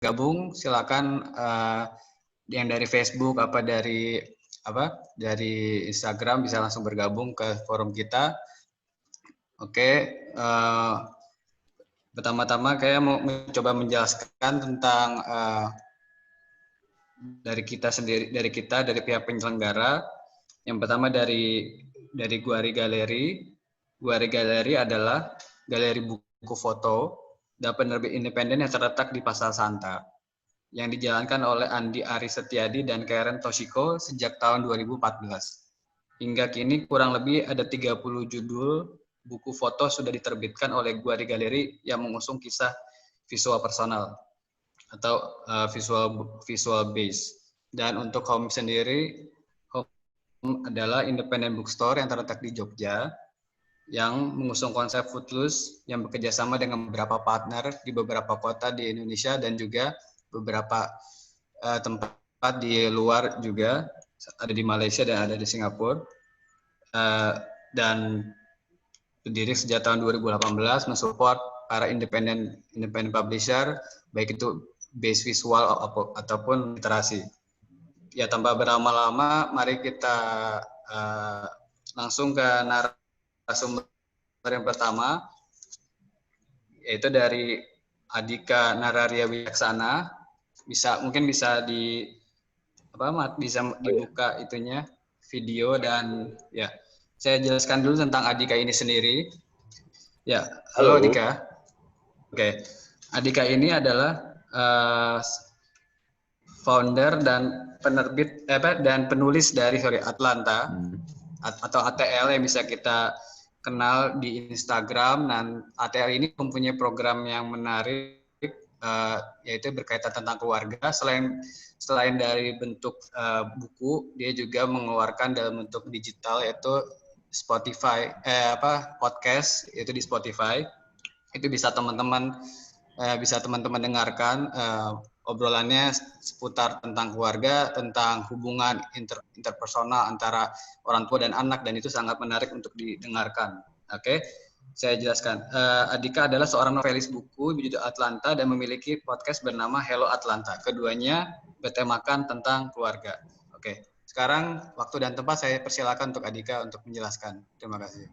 bergabung, silakan yang dari Facebook dari Instagram bisa langsung bergabung ke forum kita. Oke, pertama-tama kayak mau mencoba menjelaskan tentang dari pihak penyelenggara. Yang pertama dari Guari Galeri. Guari Galeri adalah galeri buku foto dan penerbit independen yang terletak di Pasar Santa, yang dijalankan oleh Andi Ari Setiadi dan Karen Toshiko sejak tahun 2014. Hingga kini kurang lebih ada 30 judul buku foto sudah diterbitkan oleh Guari Galeri yang mengusung kisah visual personal atau visual base. Dan untuk Home sendiri, Home adalah independent bookstore yang terletak di Jogja, yang mengusung konsep Footloose yang bekerjasama dengan beberapa partner di beberapa kota di Indonesia dan juga beberapa tempat di luar juga, ada di Malaysia dan ada di Singapura, dan berdiri sejak tahun 2018 mensupport para independent publisher, baik itu base visual ataupun literasi. Ya, tanpa berlama-lama, mari kita langsung ke narasumber yang pertama, yaitu dari Adhika Nararia Wijaksana. Mungkin bisa dibuka itunya video, dan ya saya jelaskan dulu tentang Adhika ini sendiri. Ya, halo Adhika. Oke, Adhika ini adalah founder dan penerbit dan penulis dari Atlanta atau ATL yang bisa kita kenal di Instagram. Dan ATL ini mempunyai program yang menarik, yaitu berkaitan tentang keluarga. Selain dari bentuk buku, dia juga mengeluarkan dalam bentuk digital, yaitu podcast, yaitu di Spotify. Itu bisa teman-teman dengarkan obrolannya seputar tentang keluarga, tentang hubungan interpersonal antara orang tua dan anak, dan itu sangat menarik untuk didengarkan. Oke, saya jelaskan. Adhika adalah seorang novelis buku berjudul Atlanta dan memiliki podcast bernama Hello Atlanta. Keduanya bertemakan tentang keluarga. Oke, sekarang waktu dan tempat saya persilakan untuk Adhika untuk menjelaskan. Terima kasih.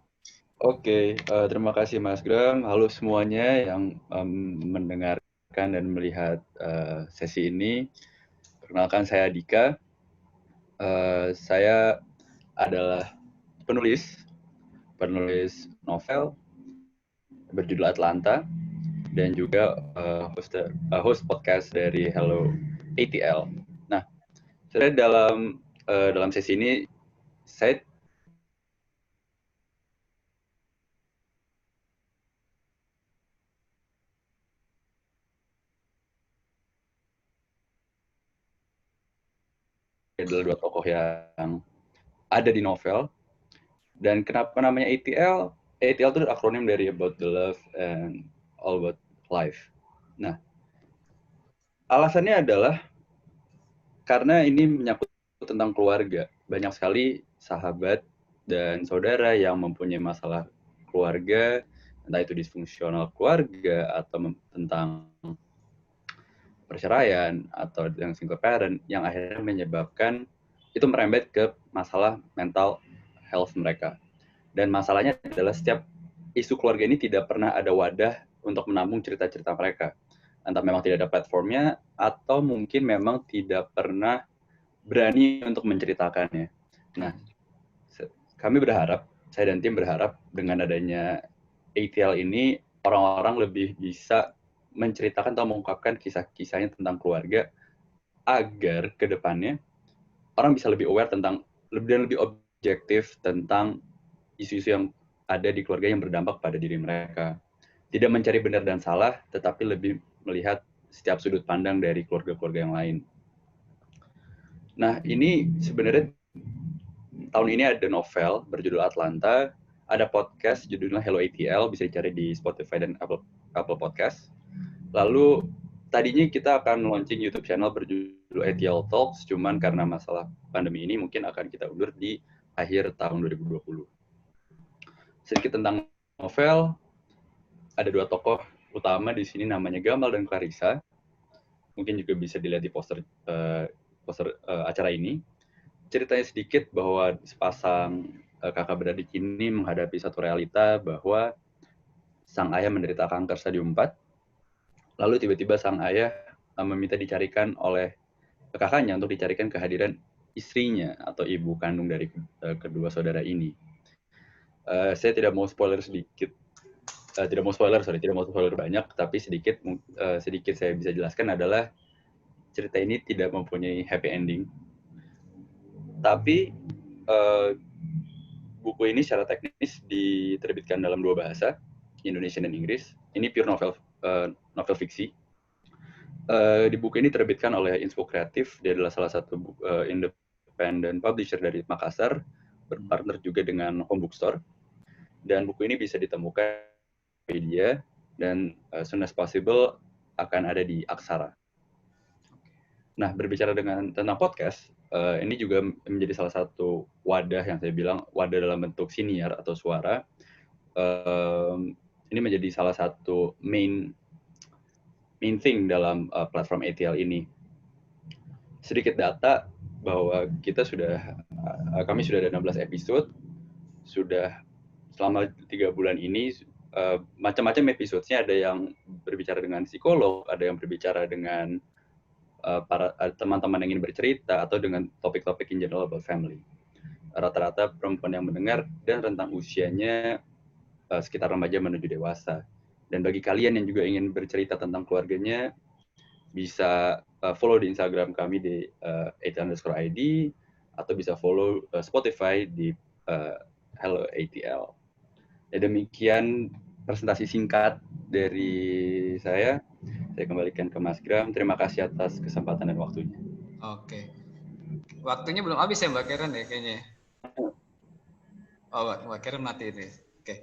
Oke, terima kasih Mas Graham. Halo semuanya yang mendengarkan dan melihat sesi ini. Perkenalkan, saya Adhika. Saya adalah penulis novel berjudul Atlanta dan juga host podcast dari Hello ATL. Nah, sebenarnya dalam sesi ini saya adalah dua tokoh yang ada di novel. Dan kenapa namanya ATL? ATL itu akronim dari About the Love and All About Life. Nah, alasannya adalah karena ini menyangkut tentang keluarga. Banyak sekali sahabat dan saudara yang mempunyai masalah keluarga, entah itu disfungsional keluarga atau tentang perceraian atau yang single parent, yang akhirnya menyebabkan itu merembet ke masalah mental health mereka. Dan masalahnya adalah setiap isu keluarga ini tidak pernah ada wadah untuk menampung cerita-cerita mereka. Entah memang tidak ada platformnya, atau mungkin memang tidak pernah berani untuk menceritakannya. Nah, kami berharap, saya dan tim berharap dengan adanya ATL ini, orang-orang lebih bisa menceritakan atau mengungkapkan kisah-kisahnya tentang keluarga, agar ke depannya orang bisa lebih aware tentang, lebih objektif tentang isu-isu yang ada di keluarga yang berdampak pada diri mereka. Tidak mencari benar dan salah, tetapi lebih melihat setiap sudut pandang dari keluarga-keluarga yang lain. Nah, ini sebenarnya tahun ini ada novel berjudul Atlanta, ada podcast judulnya Hello ATL, bisa dicari di Spotify dan Apple Podcast. Lalu tadinya kita akan launching YouTube channel berjudul ATL Talks, cuman karena masalah pandemi ini mungkin akan kita undur di akhir tahun 2020. Sedikit tentang novel, ada dua tokoh utama di sini namanya Gamal dan Clarissa. mungkin juga bisa dilihat di poster acara ini. Ceritanya sedikit bahwa sepasang kakak beradik ini menghadapi satu realita bahwa sang ayah menderita kanker stadium 4, lalu tiba-tiba sang ayah meminta dicarikan oleh kakaknya untuk dicarikan kehadiran istrinya atau ibu kandung dari kedua saudara ini. Saya tidak mau spoiler tidak mau spoiler banyak, tapi sedikit saya bisa jelaskan adalah cerita ini tidak mempunyai happy ending. Tapi buku ini secara teknis diterbitkan dalam 2 bahasa, Indonesia dan Inggris. Ini pure novel fiksi. Di buku ini diterbitkan oleh Inspo Kreatif. Dia adalah salah satu independent publisher dari Makassar, berpartner juga dengan Home Bookstore. Dan buku ini bisa ditemukan di media dan soon as possible akan ada di Aksara. Nah, berbicara tentang podcast, ini juga menjadi salah satu wadah yang saya bilang, wadah dalam bentuk siniar atau suara. Ini menjadi salah satu main thing dalam platform ATL ini. Sedikit data bahwa kami sudah ada 16 episode, sudah selama 3 bulan ini, macam-macam episode-nya, ada yang berbicara dengan psikolog, ada yang berbicara dengan para teman-teman yang ingin bercerita, atau dengan topik-topik in general about family. Rata-rata perempuan yang mendengar dan rentang usianya sekitar remaja menuju dewasa. Dan bagi kalian yang juga ingin bercerita tentang keluarganya, bisa follow di Instagram kami di @ATL_ID, atau bisa follow Spotify di Hello ATL. Ya, demikian presentasi singkat dari saya. Saya kembalikan ke Mas Gram. Terima kasih atas kesempatan dan waktunya. Oke. Waktunya belum habis ya Mbak Karen ya kayaknya. Oh, Mbak Karen mati ini. Oke.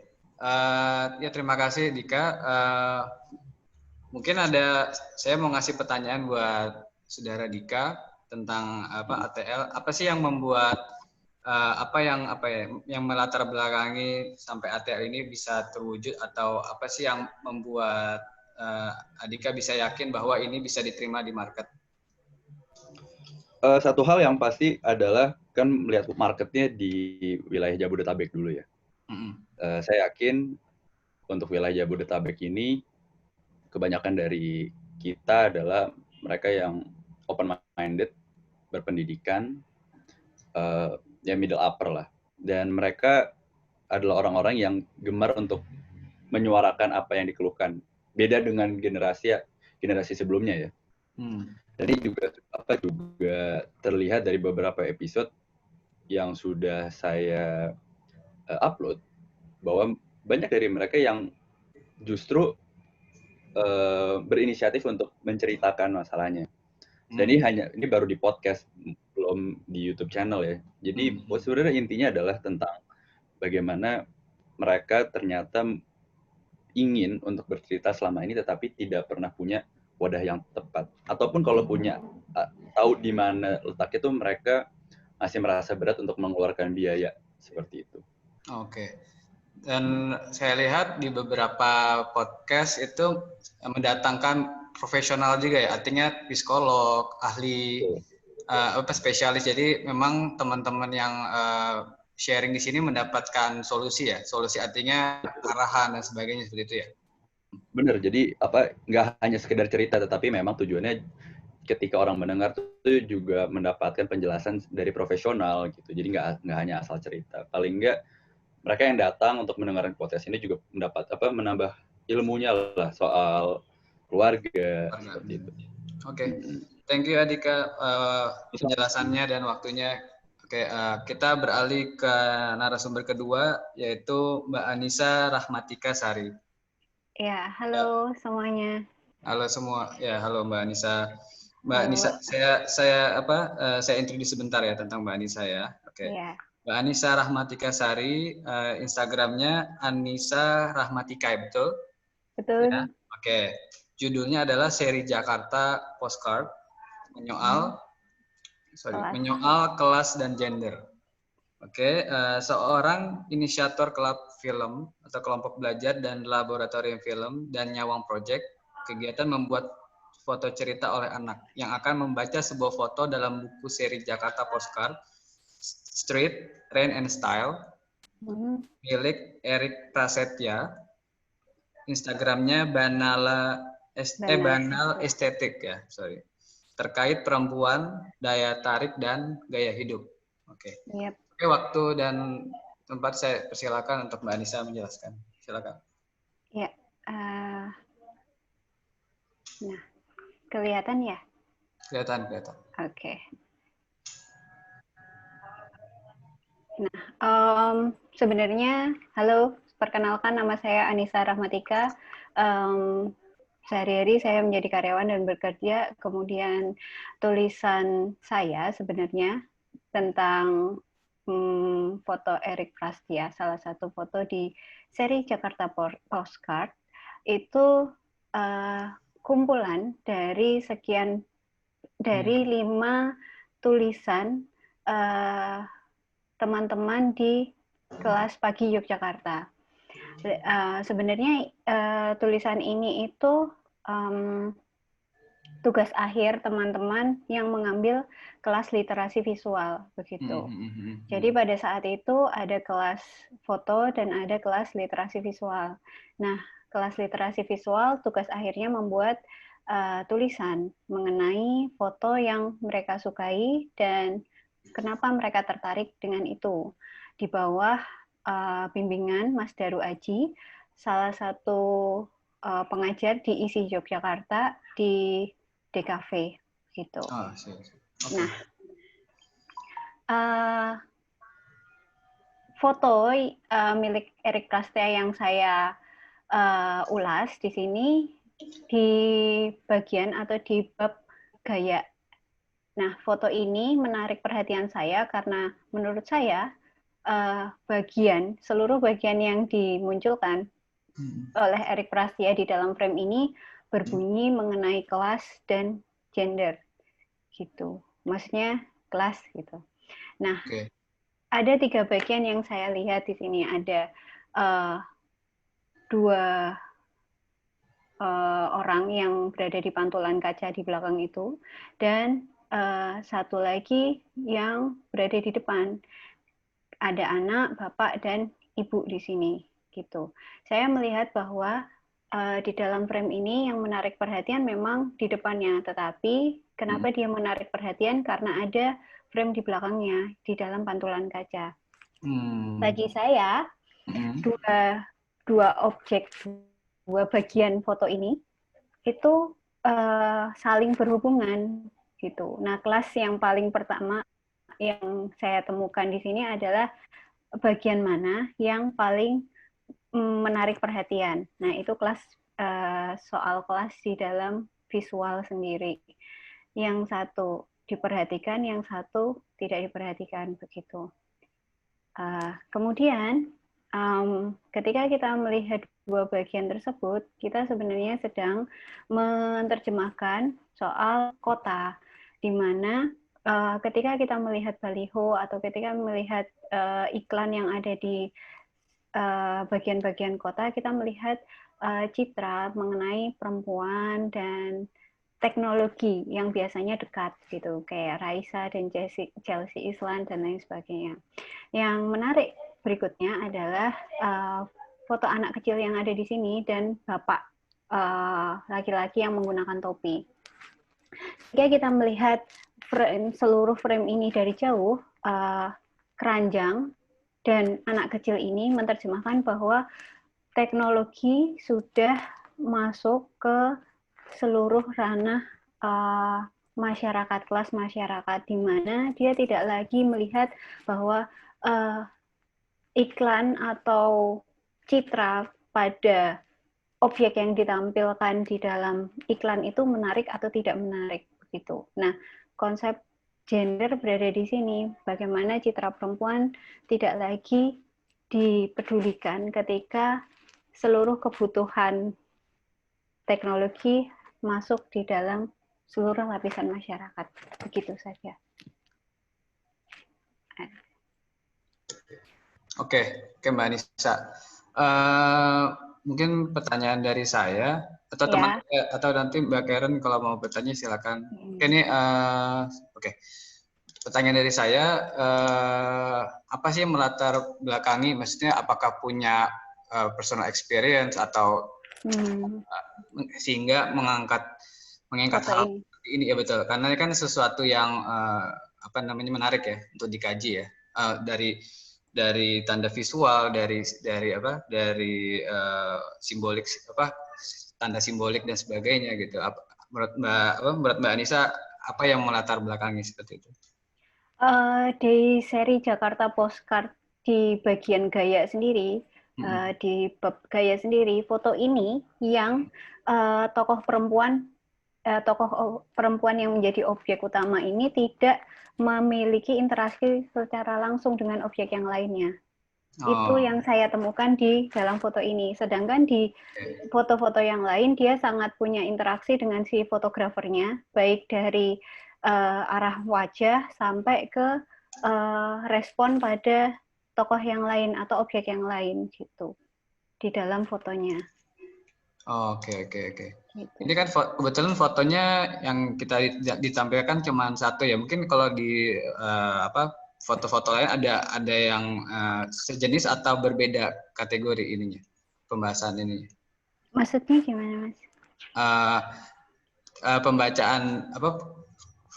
Ya terima kasih Dika. Mungkin saya mau ngasih pertanyaan buat saudara Dika tentang ATL. Apa sih yang membuat yang melatar belakangi sampai ATL ini bisa terwujud, atau apa sih yang membuat Dika bisa yakin bahwa ini bisa diterima di market? Satu hal yang pasti adalah kan melihat marketnya di wilayah Jabodetabek dulu ya. Saya yakin untuk wilayah Jabodetabek ini kebanyakan dari kita adalah mereka yang open-minded, berpendidikan, ya middle upper lah. Dan mereka adalah orang-orang yang gemar untuk menyuarakan apa yang dikeluhkan. Beda dengan generasi sebelumnya ya. Dan ini juga terlihat dari beberapa episode yang sudah saya upload, bahwa banyak dari mereka yang justru berinisiatif untuk menceritakan masalahnya. Dan ini baru di podcast, belum di YouTube channel ya. Jadi sebenarnya intinya adalah tentang bagaimana mereka ternyata ingin untuk bercerita selama ini, tetapi tidak pernah punya wadah yang tepat. Ataupun kalau punya, tahu di mana letaknya, itu mereka masih merasa berat untuk mengeluarkan biaya seperti itu. Oke. Dan saya lihat di beberapa podcast itu mendatangkan profesional juga ya, artinya psikolog, ahli, spesialis. Jadi memang teman-teman yang sharing di sini mendapatkan solusi ya, solusi artinya arahan dan sebagainya seperti itu ya. Benar, jadi nggak hanya sekedar cerita, tetapi memang tujuannya ketika orang mendengar itu juga mendapatkan penjelasan dari profesional gitu. Jadi nggak hanya asal cerita. Paling nggak mereka yang datang untuk mendengarkan podcast ini juga menambah ilmunya lah soal keluarga seperti itu. Oke. Thank you Adika penjelasannya dan waktunya. Oke, kita beralih ke narasumber kedua, yaitu Mbak Anissa Rahmatika Sari. Ya, halo semuanya. Halo semua. Ya, halo Mbak Anissa. Mbak Anissa, saya introduce sebentar ya tentang Mbak Anissa ya. Oke. Ya. Mbak Anissa Rahmatika Sari, Instagramnya Anissa Rahmatika, betul? Betul. Ya. Oke. Judulnya adalah Seri Jakarta Postcard, menyoal kelas dan gender. Oke, seorang inisiator klub film atau kelompok belajar dan laboratorium film dan Nyawang Project, kegiatan membuat foto cerita oleh anak yang akan membaca sebuah foto dalam buku seri Jakarta Postcard Street, Rain and Style milik Erik Prasetya. Instagramnya Banal Estetik ya, sorry. Terkait perempuan, daya tarik dan gaya hidup. Oke. Yep. Oke, waktu dan tempat saya persilakan untuk Mbak Anissa menjelaskan. Silakan. Ya. Nah, kelihatan ya? Kelihatan. Oke. Nah, sebenarnya, halo, perkenalkan nama saya Anissa Rahmatika. Sehari-hari saya menjadi karyawan dan bekerja, kemudian tulisan saya sebenarnya tentang foto Erik Prasetya, salah satu foto di seri Jakarta Postcard, itu kumpulan dari dari 5 tulisan teman-teman di kelas pagi Yogyakarta. Sebenarnya tulisan ini itu tugas akhir teman-teman yang mengambil kelas literasi visual begitu. Jadi pada saat itu ada kelas foto dan ada kelas literasi visual. Nah, kelas literasi visual tugas akhirnya membuat tulisan mengenai foto yang mereka sukai dan kenapa mereka tertarik dengan itu. Di bawah bimbingan Mas Daru Aji, salah satu pengajar di ISI Yogyakarta di DKV gitu. Okay. Nah, foto milik Erik Prasetya yang saya ulas di sini di bagian atau di bab gaya. Nah, foto ini menarik perhatian saya karena menurut saya seluruh bagian yang dimunculkan oleh Erik Prasetya di dalam frame ini berbunyi mengenai kelas dan gender, gitu. Maksudnya kelas gitu. Nah, ada 3 bagian yang saya lihat di sini. Ada 2 orang yang berada di pantulan kaca di belakang itu, dan 1 lagi yang berada di depan. Ada anak, bapak, dan ibu di sini. Gitu. Saya melihat bahwa di dalam frame ini yang menarik perhatian memang di depannya, tetapi kenapa dia menarik perhatian? Karena ada frame di belakangnya di dalam pantulan kaca. Bagi saya, dua objek, 2 bagian foto ini itu saling berhubungan gitu. Nah, kelas yang paling pertama yang saya temukan di sini adalah bagian mana yang paling menarik perhatian. Nah, itu kelas soal kelas di dalam visual sendiri. Yang satu diperhatikan, yang satu tidak diperhatikan begitu. Kemudian ketika kita melihat 2 bagian tersebut, kita sebenarnya sedang menerjemahkan soal kota, di mana ketika kita melihat baliho atau ketika melihat iklan yang ada di bagian-bagian kota, kita melihat citra mengenai perempuan dan teknologi yang biasanya dekat gitu, kayak Raisa dan Chelsea Islan dan lain sebagainya. Yang menarik berikutnya adalah foto anak kecil yang ada di sini dan bapak laki-laki yang menggunakan topi. Jika kita melihat seluruh frame ini dari jauh, keranjang dan anak kecil ini menerjemahkan bahwa teknologi sudah masuk ke seluruh ranah masyarakat, kelas masyarakat, di mana dia tidak lagi melihat bahwa iklan atau citra pada objek yang ditampilkan di dalam iklan itu menarik atau tidak menarik begitu. Nah, konsep gender berada di sini. Bagaimana citra perempuan tidak lagi dipedulikan ketika seluruh kebutuhan teknologi masuk di dalam seluruh lapisan masyarakat. Begitu saja. Oke, Mbak Anissa. mungkin pertanyaan dari saya atau teman atau nanti Mbak Karen kalau mau bertanya silakan. Oke, ini oke. Pertanyaan dari saya, apa sih yang melatar belakangi? Maksudnya apakah punya personal experience atau sehingga mengangkat hal ini ya betul. Karena ini kan sesuatu yang apa namanya menarik ya untuk dikaji ya dari tanda visual dari simbolik tanda simbolik dan sebagainya gitu. Menurut Mbak Anissa apa yang melatar belakangi seperti itu? Di seri Jakarta Postcard di bagian gaya sendiri, di bab gaya sendiri, foto ini yang tokoh perempuan yang menjadi objek utama ini tidak memiliki interaksi secara langsung dengan objek yang lainnya. Itu yang saya temukan di dalam foto ini. Sedangkan di foto-foto yang lain dia sangat punya interaksi dengan si fotografernya, baik dari arah wajah sampai ke respon pada tokoh yang lain atau objek yang lain gitu di dalam fotonya. Oke. Gitu. Ini kan kebetulan fotonya yang kita ditampilkan cuma satu ya. Mungkin kalau di foto-foto lain ada yang sejenis atau berbeda kategori ininya pembahasan ini. Maksudnya gimana, Mas? Pembacaan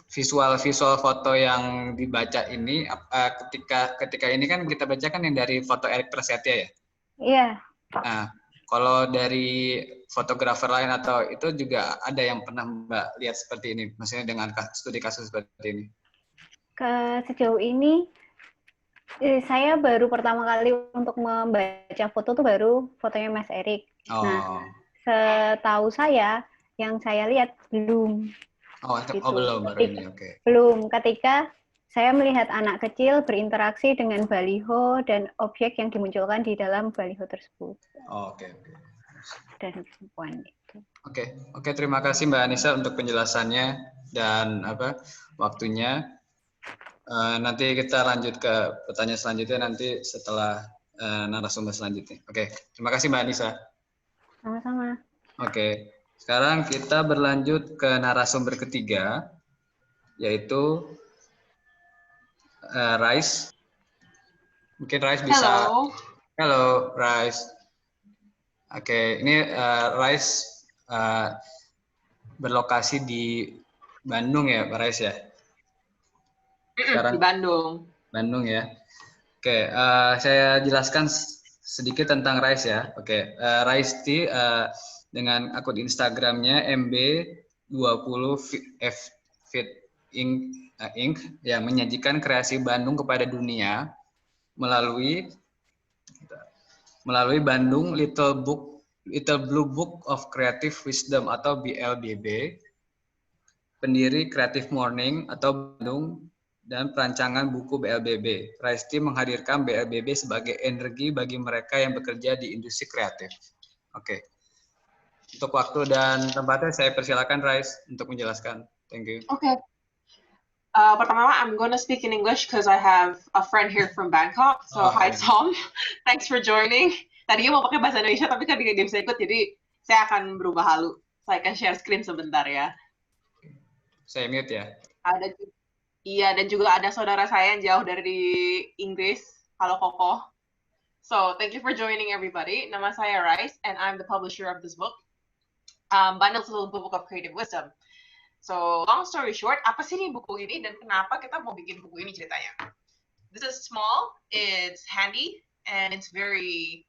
visual foto yang dibaca ini ketika ini kan kita bacakan yang dari foto Erik Prasetya ya. Iya. Nah, kalau dari fotografer lain atau itu juga ada yang pernah Mbak lihat seperti ini, maksudnya dengan studi kasus seperti ini? Sejauh ini saya baru pertama kali untuk membaca foto tuh baru fotonya Mas Erik. Nah, setahu saya yang saya lihat belum. Gitu. Belum baru ini, oke. Belum. Ketika saya melihat anak kecil berinteraksi dengan baliho dan objek yang dimunculkan di dalam baliho tersebut. Oke. Dan perempuan itu. Oke. Terima kasih Mbak Anissa untuk penjelasannya dan waktunya. Nanti kita lanjut ke pertanyaan selanjutnya nanti setelah narasumber selanjutnya. Oke. Terima kasih Mbak Anissa. Sama-sama. Oke. Sekarang kita berlanjut ke narasumber ketiga, yaitu Rais. Mungkin Rais bisa. Halo, Rais. Oke, ini Rais berlokasi di Bandung ya, Pak Rais ya? Sekarang di Bandung ya. Oke, saya jelaskan sedikit tentang Rais ya. Oke, Rais dengan akun Instagramnya MB20Fit Inc. yang menyajikan kreasi Bandung kepada dunia melalui Bandung Little Blue Book of Creative Wisdom atau BLBB, pendiri Creative Morning atau Bandung dan perancangan buku BLBB. Raisti menghadirkan BLBB sebagai energi bagi mereka yang bekerja di industri kreatif. Oke. Untuk waktu dan tempatnya saya persilakan Rais untuk menjelaskan. Thank you. Okay. Pertama, I'm going to speak in English because I have a friend here from Bangkok. So hi Tom, thanks for joining. Tadinya mau pakai bahasa Indonesia tapi kan dia bisa ikut, jadi saya akan berubah halu. Saya akan share screen sebentar ya. Saya mute ya. Dan juga ada saudara saya yang jauh dari Inggris. Halo Koko. So thank you for joining everybody. Nama saya Rais and I'm the publisher of this book. Bandung's Little Book of Creative Wisdom. So, long story short, apa sih nih buku ini dan kenapa kita mau bikin buku ini ceritanya? This is small, it's handy, and it's very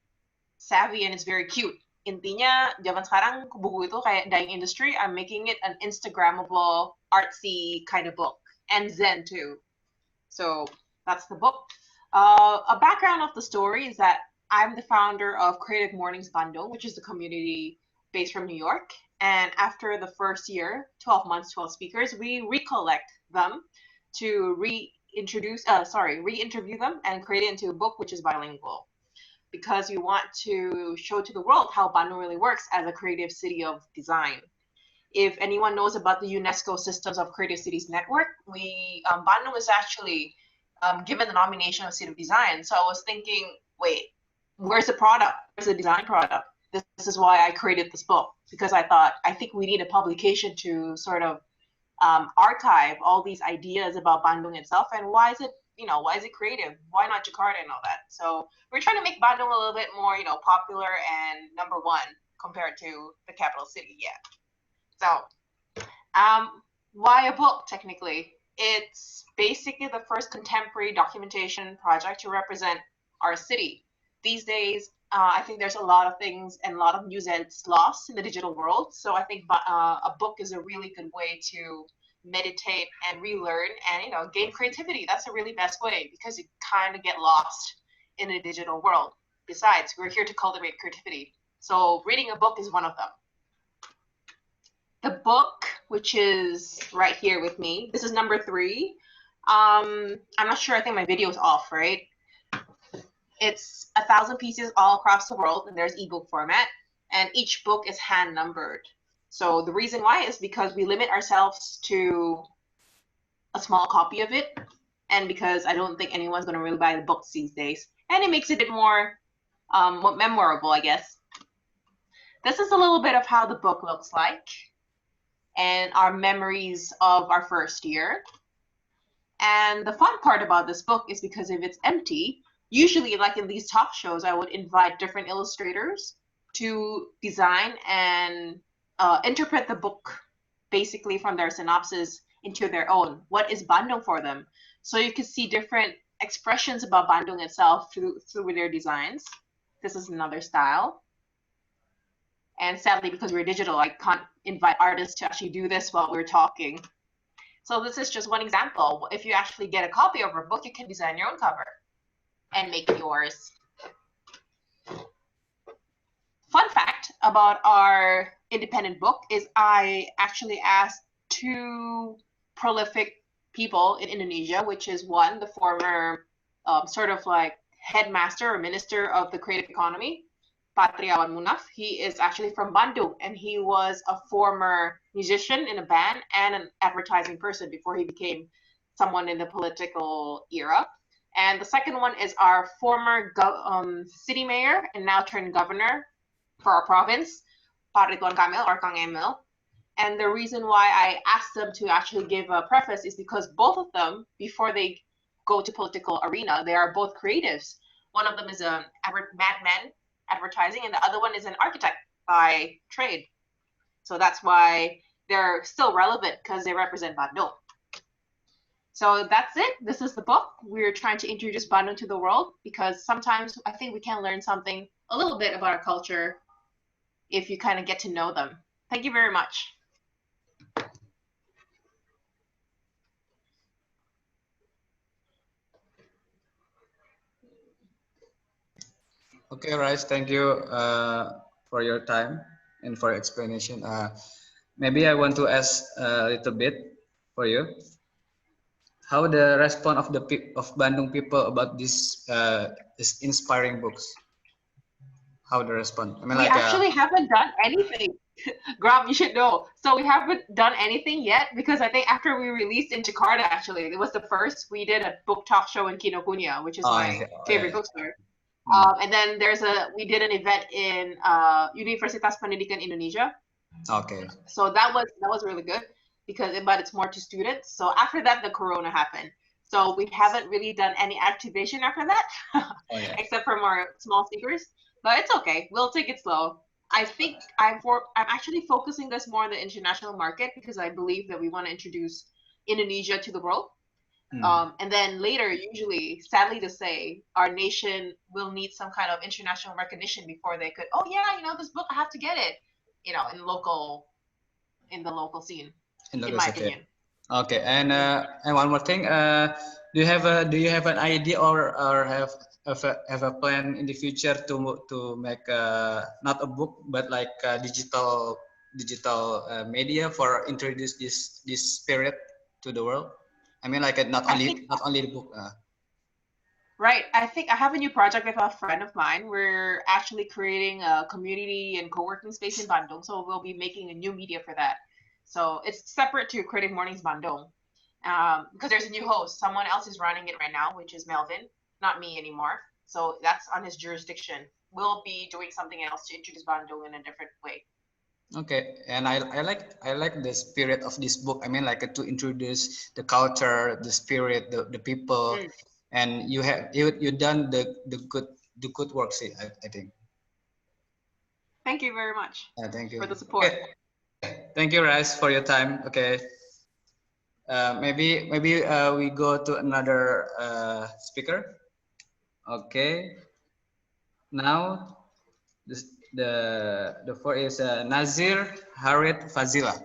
savvy and it's very cute. Intinya, zaman sekarang buku itu kayak dying industry, I'm making it an Instagrammable, artsy kind of book, and Zen too. So, that's the book. A background of the story is that I'm the founder of Creative Mornings Bandung, which is the community based from New York. And after the first year, 12 months, 12 speakers, we recollect them to reinterview them and create it into a book which is bilingual. Because we want to show to the world how Bandung really works as a creative city of design. If anyone knows about the UNESCO Systems of Creative Cities Network, Bandung is actually given the nomination of City of Design. So I was thinking, wait, where's the product? Where's the design product? this is why I created this book, because I think we need a publication to sort of archive all these ideas about Bandung itself, and why is it creative? Why not Jakarta and all that? So we're trying to make Bandung a little bit more, popular and number one compared to the capital city. Yeah. So, why a book? Technically, it's basically the first contemporary documentation project to represent our city. These days, I think there's a lot of things and a lot of news that's lost in the digital world. So I think a book is a really good way to meditate and relearn and gain creativity. That's a really best way, because you kind of get lost in the digital world. Besides, we're here to cultivate creativity. So reading a book is one of them. The book, which is right here with me, this is number 3. I'm not sure, I think my video is off, right? It's 1,000 pieces all across the world, and there's ebook format, and each book is hand numbered. So the reason why is because we limit ourselves to a small copy of it, and because I don't think anyone's going to really buy the books these days, and it makes it a bit more memorable, I guess. This is a little bit of how the book looks like, and our memories of our first year. And the fun part about this book is because if it's empty, usually, like in these talk shows, I would invite different illustrators to design and interpret the book basically from their synopsis into their own. What is Bandung for them? So you can see different expressions about Bandung itself through their designs. This is another style. And sadly, because we're digital, I can't invite artists to actually do this while we're talking. So this is just one example. If you actually get a copy of our book, you can design your own cover and make it yours. Fun fact about our independent book is I actually asked 2 prolific people in Indonesia, which is one, the former sort of like headmaster or minister of the creative economy, Pak Triawan Munaf. He is actually from Bandung, and he was a former musician in a band and an advertising person before he became someone in the political era. And the second one is our former city mayor and now turned governor for our province, Pak Ridwan Kamil or Kang Emil. And the reason why I asked them to actually give a preface is because both of them, before they go to political arena, they are both creatives. One of them is a madman advertising, and the other one is an architect by trade. So that's why they're still relevant, because they represent Bandung. So that's it. This is the book. We're trying to introduce Bandung to the world, because sometimes I think we can learn something, a little bit about our culture, if you kind of get to know them. Thank you very much. Okay, Rice, thank you for your time and for explanation. Maybe I want to ask a little bit for you. How the response of Bandung people about this inspiring books? How the response? I mean, we actually haven't done anything. Graham, you should know. So we haven't done anything yet, because I think after we released in Jakarta, actually, it was the first, we did a book talk show in Kinokuniya, which is my favorite bookstore. And then we did an event in Universitas Pendidikan Indonesia. Okay. So that was really good, but it's more to students. So after that, the Corona happened. So we haven't really done any activation after that, except for more small speakers. But it's okay. We'll take it slow. I think I'm actually focusing this more on the international market, because I believe that we want to introduce Indonesia to the world. And then later, usually, sadly to say, our nation will need some kind of international recognition before they could, this book, I have to get it, in the local scene, in my opinion. Okay, and one more thing, do you have an idea or have a plan in the future to make not a book but like digital media for introduce this spirit to the world? I mean, like not only the book. Right. I think I have a new project with a friend of mine. We're actually creating a community and co-working space in Bandung, so we'll be making a new media for that. So it's separate to Creative Mornings Bandung, because there's a new host. Someone else is running it right now, which is Melvin, not me anymore. So that's on his jurisdiction. we'll be doing something else to introduce Bandung in a different way. Okay, and I like the spirit of this book. I mean, like to introduce the culture, the spirit, the people, and you done the good work. See, I think. Thank you very much. Thank you for the support. Okay. Thank you, Raz, for your time. Okay. Maybe we go to another speaker. Okay. Now the floor is Nazir Harith Fazila.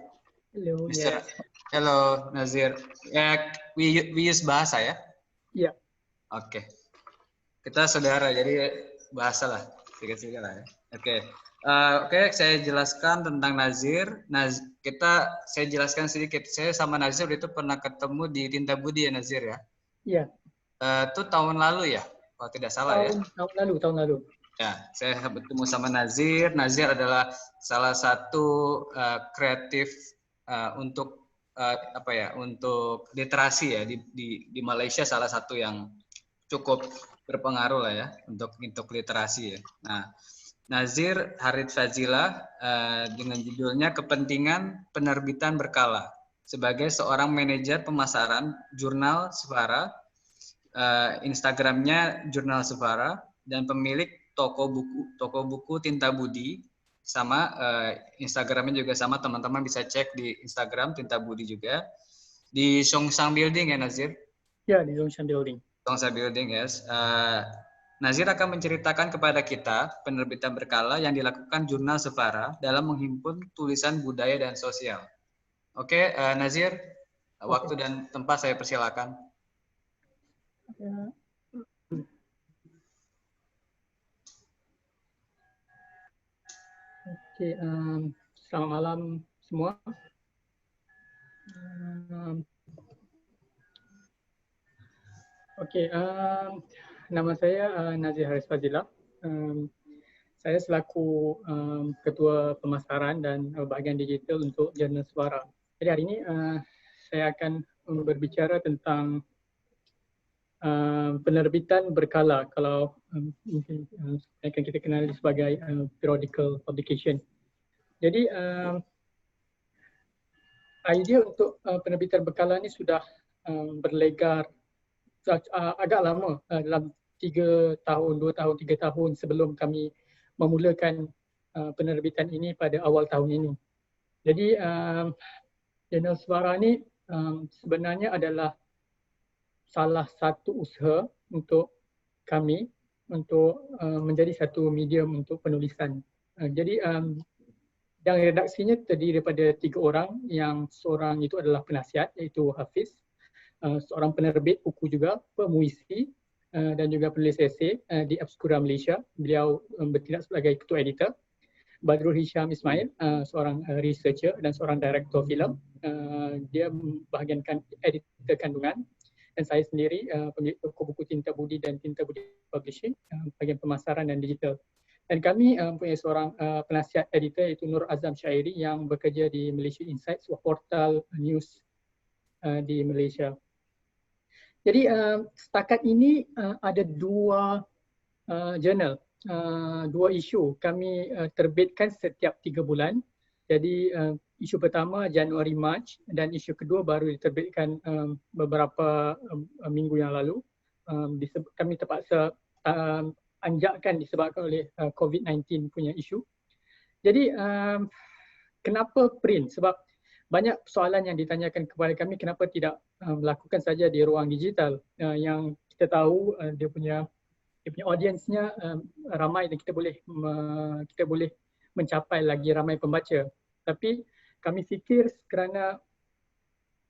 Hello, Mr. yes. Hello, Nazir. We use bahasa ya? Iya. Oke. Kita saudara, jadi bahasa lah. Sedikit-sedikit lah ya. Oke. Oke, saya jelaskan tentang Nazir. Saya jelaskan sedikit. Saya sama Nazir itu pernah ketemu di Tinta Budi ya, Nazir ya? Iya. Itu tahun lalu ya? Kalau tidak salah ya? Tahun lalu. Ya, saya bertemu sama Nazir. Nazir adalah salah satu kreatif untuk untuk literasi ya di Malaysia, salah satu yang cukup berpengaruh lah ya untuk literasi ya. Nah, Nazir Harith Fazila dengan judulnya Kepentingan Penerbitan Berkala sebagai seorang manajer pemasaran jurnal Sefara, Instagramnya Jurnal Sefara, dan pemilik toko buku Tinta Budi, sama Instagramnya juga sama, teman-teman bisa cek di Instagram Tinta Budi juga, di Songsang Building ya Nazir? Ya, di Songsang Building. Songsang Building, yes. Nazir akan menceritakan kepada kita penerbitan berkala yang dilakukan Jurnal Sefara dalam menghimpun tulisan budaya dan sosial. Oke, Nazir, waktu dan tempat saya persilakan. Oke, selamat malam semua. Nama saya Nazir Harith Fazila. Saya selaku Ketua Pemasaran dan Bahagian Digital untuk Jurnal Sefara. Jadi hari ini saya akan berbicara tentang penerbitan berkala, kalau mungkin akan kita kenali sebagai periodical publication. Jadi idea untuk penerbitan berkala ini sudah berlegar agak lama, dalam 2 tahun, 3 tahun sebelum kami memulakan penerbitan ini pada awal tahun ini. Jadi Jurnal Sefara ini sebenarnya adalah salah satu usaha untuk kami untuk menjadi satu medium untuk penulisan. Jadi dan redaksinya terdiri daripada 3 orang, yang seorang itu adalah penasihat iaitu Hafiz, seorang penerbit buku juga, pemuisi dan juga penulis esei di Obscura Malaysia. Beliau bertindak sebagai ketua editor. Badrul Hisham Ismail, seorang researcher dan seorang director filem. Dia membahagiankan editor kandungan. Dan saya sendiri pemilik toko buku Tinta Budi dan Tinta Budi Publishing, bahagian pemasaran dan digital. Dan kami punya seorang penasihat editor iaitu Nur Azam Syairi yang bekerja di Malaysia Insight, sebuah portal news di Malaysia. Jadi setakat ini ada 2 jurnal, 2 isu kami terbitkan setiap 3 bulan. Jadi isu pertama Januari Mac dan isu kedua baru diterbitkan beberapa minggu yang lalu. Kami terpaksa anjakkan disebabkan oleh COVID-19 punya isu. Jadi kenapa print? Sebab banyak soalan yang ditanyakan kepada kami, kenapa tidak melakukan saja di ruang digital yang kita tahu dia punya audiensnya ramai dan kita boleh mencapai lagi ramai pembaca. Tapi kami fikir kerana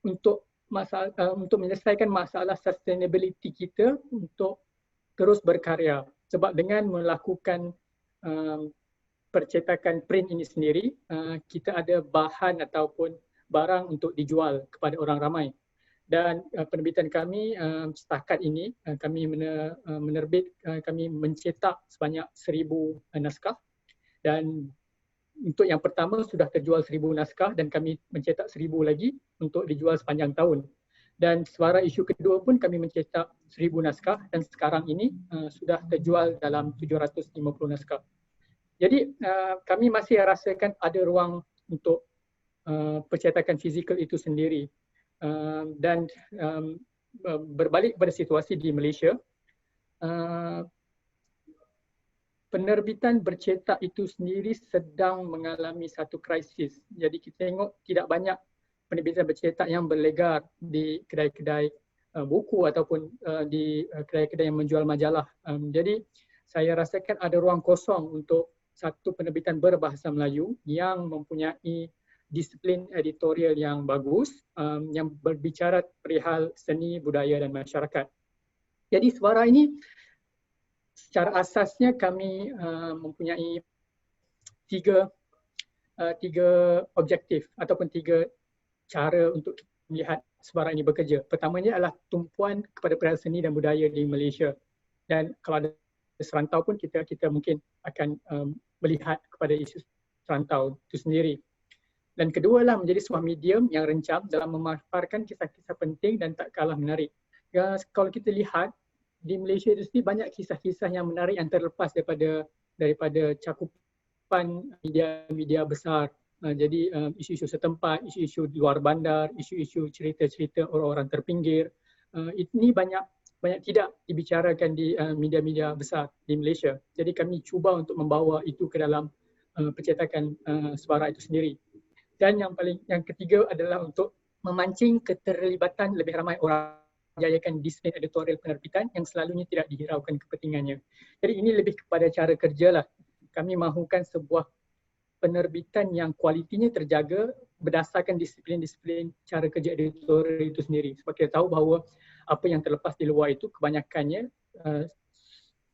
untuk menyelesaikan masalah sustainability kita untuk terus berkarya. Sebab dengan melakukan percetakan print ini sendiri, kita ada bahan ataupun barang untuk dijual kepada orang ramai. Dan penerbitan kami setakat ini, kami kami mencetak sebanyak 1,000 naskah. Dan untuk yang pertama sudah terjual 1,000 naskah dan kami mencetak 1,000 lagi untuk dijual sepanjang tahun. Dan suara isu kedua pun kami mencetak 1000 naskah dan sekarang ini sudah terjual dalam 750 naskah. Jadi kami masih rasakan ada ruang untuk percetakan fizikal itu sendiri. Dan berbalik pada situasi di Malaysia, penerbitan bercetak itu sendiri sedang mengalami satu krisis. Jadi kita tengok tidak banyak penerbitan bercetak yang berlegar di kedai-kedai buku ataupun di kedai-kedai yang menjual majalah. Jadi saya rasakan ada ruang kosong untuk satu penerbitan berbahasa Melayu yang mempunyai disiplin editorial yang bagus, yang berbicara perihal seni, budaya dan masyarakat. Jadi Suara ini secara asasnya kami mempunyai tiga objektif ataupun tiga cara untuk melihat Suara ini bekerja. Pertamanya adalah tumpuan kepada perihal seni dan budaya di Malaysia. Dan kalau ada serantau pun kita mungkin akan melihat kepada isu serantau itu sendiri. Dan kedua adalah menjadi sebuah medium yang rencam dalam memaparkan kisah-kisah penting dan tak kalah menarik. Ya, kalau kita lihat di Malaysia itu sendiri banyak kisah-kisah yang menarik yang terlepas daripada cakupan media-media besar. Jadi isu-isu setempat, isu-isu di luar bandar, isu-isu cerita-cerita orang-orang terpinggir. Ini banyak tidak dibicarakan di media-media besar di Malaysia. Jadi kami cuba untuk membawa itu ke dalam percetakan Suara itu sendiri. Dan yang ketiga adalah untuk memancing keterlibatan lebih ramai orang, menjayakan disiplin editorial penerbitan yang selalunya tidak dihiraukan kepentingannya. Jadi ini lebih kepada cara kerja lah. Kami mahukan sebuah penerbitan yang kualitinya terjaga berdasarkan disiplin-disiplin cara kerja editorial itu sendiri. Sebab kita tahu bahawa apa yang terlepas di luar itu kebanyakannya,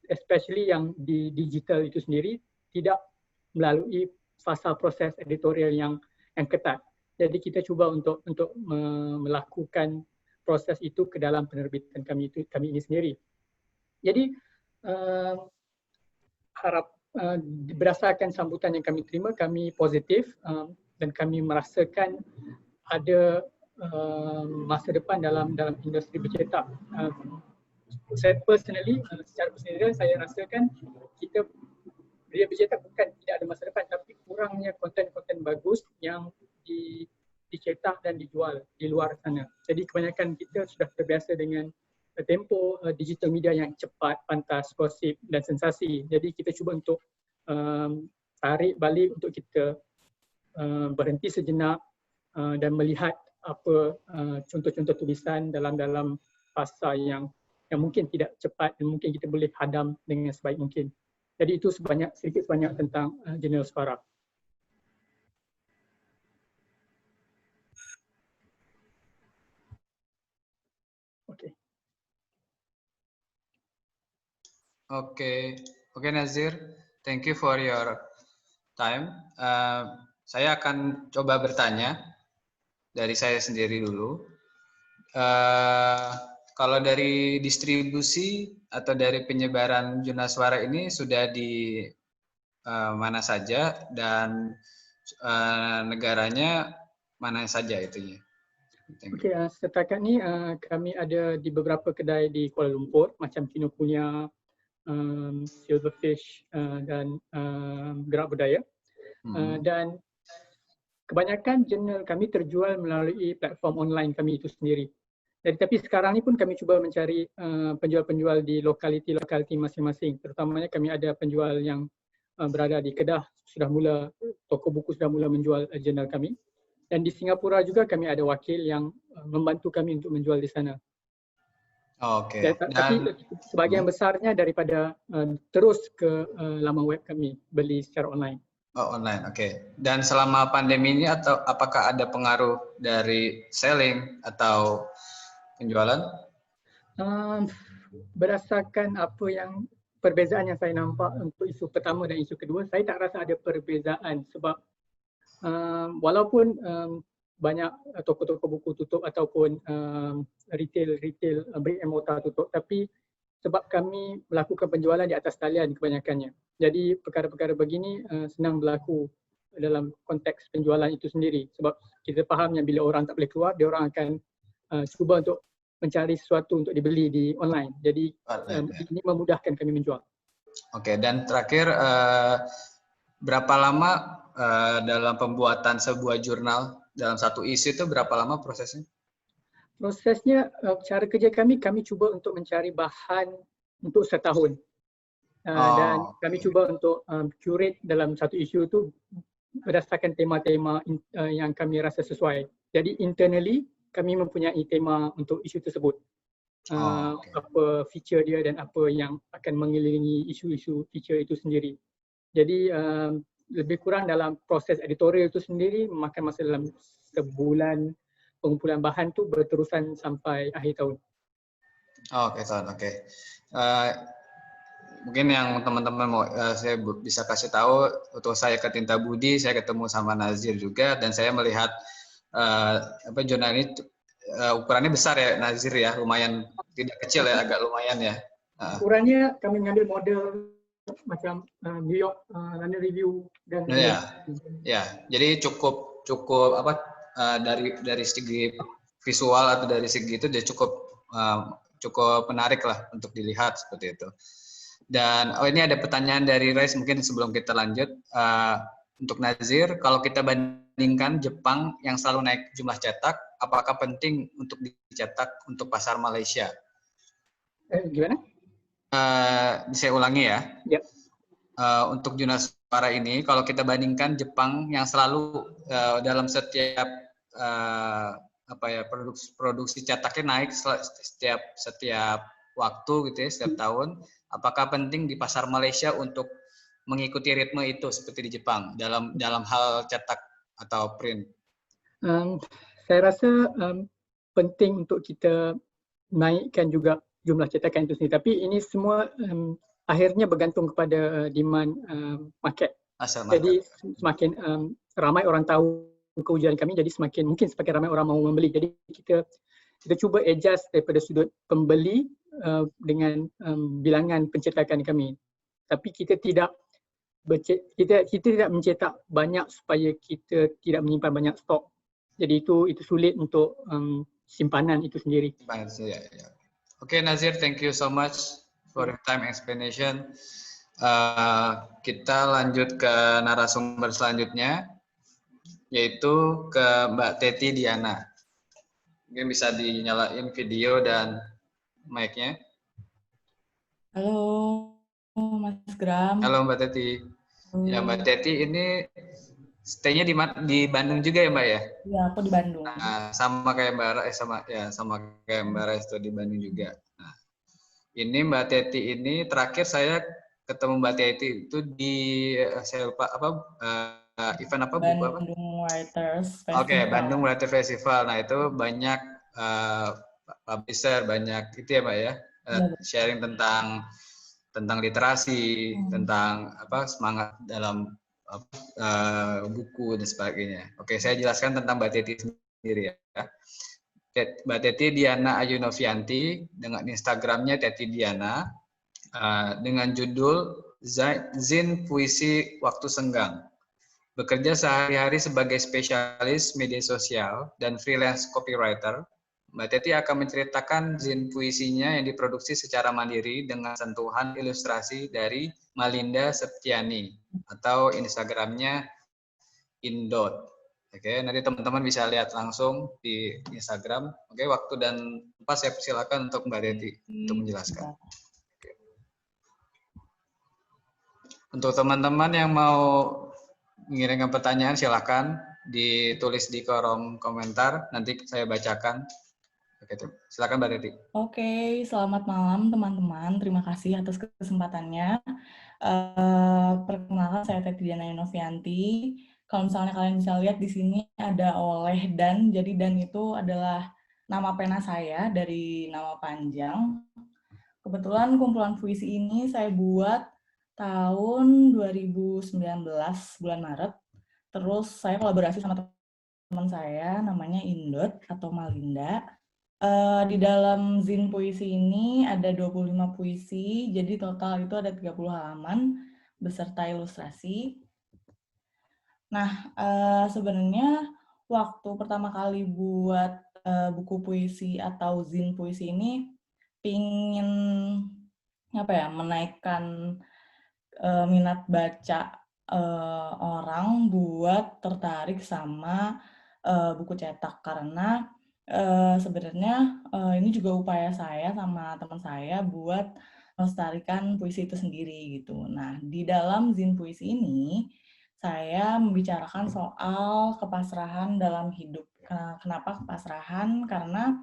especially yang di digital itu sendiri, tidak melalui fasa proses editorial yang ketat. Jadi kita cuba untuk melakukan proses itu ke dalam penerbitan kami ini sendiri. Jadi berdasarkan sambutan yang kami terima, kami positif dan kami merasakan ada masa depan dalam industri bercetak. Saya secara personal saya rasakan kita dia bercetak bukan tidak ada masa depan, tapi kurangnya konten-konten bagus yang dicetak dan dijual di luar sana. Jadi kebanyakan kita sudah terbiasa dengan tempo digital media yang cepat, pantas, gosip dan sensasi. Jadi kita cuba untuk tarik balik untuk kita berhenti sejenak dan melihat apa contoh-contoh tulisan dalam fasa yang mungkin tidak cepat dan mungkin kita boleh hadam dengan sebaik mungkin. Jadi itu sedikit sebanyak tentang jurnal Suara. Oke, Nazir, thank you for your time. Saya akan coba bertanya dari saya sendiri dulu. Kalau dari distribusi atau dari penyebaran jurnal Suara ini sudah di mana saja dan negaranya mana saja itunya? Okey, setakat ni kami ada di beberapa kedai di Kuala Lumpur macam Kinokuniya, Silverfish dan Gerak Budaya. Dan kebanyakan jurnal kami terjual melalui platform online kami itu sendiri. Jadi, tapi sekarang ni pun kami cuba mencari penjual-penjual di lokaliti masing-masing. Terutamanya kami ada penjual yang berada di Kedah, toko buku sudah mula menjual jurnal kami. Dan di Singapura juga kami ada wakil yang membantu kami untuk menjual di sana. Oke. Tapi sebahagian besarnya daripada terus ke laman web kami, beli secara online. Oh, online, oke. Dan selama pandemi ini apakah ada pengaruh dari selling atau penjualan? Berdasarkan apa yang perbezaan yang saya nampak untuk isu pertama dan isu kedua, saya tak rasa ada perbezaan sebab walaupun banyak toko-toko buku tutup ataupun retail brick and mortar tutup, tapi sebab kami melakukan penjualan di atas talian kebanyakannya. Jadi perkara-perkara begini senang berlaku dalam konteks penjualan itu sendiri sebab kita faham yang bila orang tak boleh keluar, dia orang akan cuba untuk mencari sesuatu untuk dibeli di online. Jadi ini memudahkan kami menjual. Oke, dan terakhir berapa lama dalam pembuatan sebuah jurnal dalam satu isu itu berapa lama prosesnya? Prosesnya, cara kerja kami cuba untuk mencari bahan untuk setahun. Dan kami cuba untuk curate dalam satu isu itu berdasarkan tema-tema yang kami rasa sesuai. Jadi internally kami mempunyai tema untuk isu tersebut. Apa feature dia dan apa yang akan mengelilingi isu-isu feature itu sendiri. Jadi lebih kurang dalam proses editorial itu sendiri memakan masa dalam sebulan. Pengumpulan bahan tu berterusan sampai akhir tahun. Oke, Tuan. Oke. Mungkin yang teman-teman mau saya bisa kasih tahu, waktu saya ke Tinta Budi, saya ketemu sama Nazir juga, dan saya melihat jurnal ini ukurannya besar ya, Nazir ya, lumayan tidak kecil ya, agak lumayan ya. Ukurannya kami mengambil model macam New York London Review dan ya, jadi cukup dari segi visual atau dari segi itu dia cukup menarik lah untuk dilihat seperti itu. Dan ini ada pertanyaan dari Rais mungkin sebelum kita lanjut. Untuk Nazir, kalau kita bandingkan Jepang yang selalu naik jumlah cetak, apakah penting untuk dicetak untuk pasar Malaysia? Gimana? Saya ulangi ya. Yep. Untuk jurnal suara ini, kalau kita bandingkan Jepang yang selalu dalam setiap produksi cetaknya naik setiap waktu gitu ya, setiap tahun. Apakah penting di pasar Malaysia untuk mengikuti ritme itu seperti di Jepang dalam hal cetak atau print? Saya rasa penting untuk kita naikkan juga jumlah cetakan itu sendiri. Tapi ini semua akhirnya bergantung kepada demand market. Jadi semakin ramai orang tahu keujuan kami, jadi semakin ramai orang mau membeli. Jadi kita cuba adjust daripada sudut pembeli dengan bilangan pencetakan kami. Tapi kita tidak mencetak banyak supaya kita tidak menyimpan banyak stok. Jadi itu sulit untuk simpanan itu sendiri. Okay, Nazir, thank you so much for your time explanation. Kita lanjut ke narasumber selanjutnya, yaitu ke Mbak Teti Diana. Mungkin bisa dinyalain video dan mic-nya. Halo, Mas Gram. Halo Mbak Teti. Ya Mbak Teti ini stay-nya di Bandung juga ya Mbak ya? Iya, aku di Bandung. Nah, sama kayak Mbak Rais, sama kayak Mbak Rais itu di Bandung juga. Nah, ini Mbak Teti ini terakhir saya ketemu Mbak Teti itu di saya lupa event apa? Bandung Writers Festival. Oke, Bandung Writers Festival. Nah itu banyak publisher, banyak itu ya Mbak ya, sharing tentang literasi, tentang semangat dalam buku dan sebagainya. Oke, saya jelaskan tentang Mbak Teti sendiri ya. Mbak Teti Diana Ayu Novianti dengan Instagramnya Teti Diana dengan judul Zin Puisi Waktu Senggang. Bekerja sehari-hari sebagai spesialis media sosial dan freelance copywriter, Mbak Teti akan menceritakan zin puisinya yang diproduksi secara mandiri dengan sentuhan ilustrasi dari Malinda Septiani atau Instagramnya Indot. Oke, nanti teman-teman bisa lihat langsung di Instagram. Oke, waktu dan tempat saya persilakan untuk Mbak Teti untuk menjelaskan. Oke. Untuk teman-teman yang mau mengirimkan pertanyaan silakan ditulis di kolom komentar, nanti saya bacakan. Oke, silakan Mbak Teti. Oke, selamat malam teman-teman. Terima kasih atas kesempatannya. Perkenalkan saya Teti Diana Novianti. Kalau misalnya kalian bisa lihat di sini ada oleh Dan. Jadi Dan itu adalah nama pena saya dari nama panjang. Kebetulan kumpulan puisi ini saya buat tahun 2019 bulan Maret. Terus saya kolaborasi sama teman saya namanya Indot atau Malinda. Di dalam zin puisi ini ada 25 puisi, jadi total itu ada 30 halaman beserta ilustrasi. Nah, sebenarnya waktu pertama kali buat buku puisi atau zin puisi ini pingin menaikkan minat baca orang buat tertarik sama buku cetak, karena sebenarnya ini juga upaya saya sama teman saya buat melestarikan puisi itu sendiri gitu. Nah, di dalam zin puisi ini saya membicarakan soal kepasrahan dalam hidup. Kenapa kepasrahan? Karena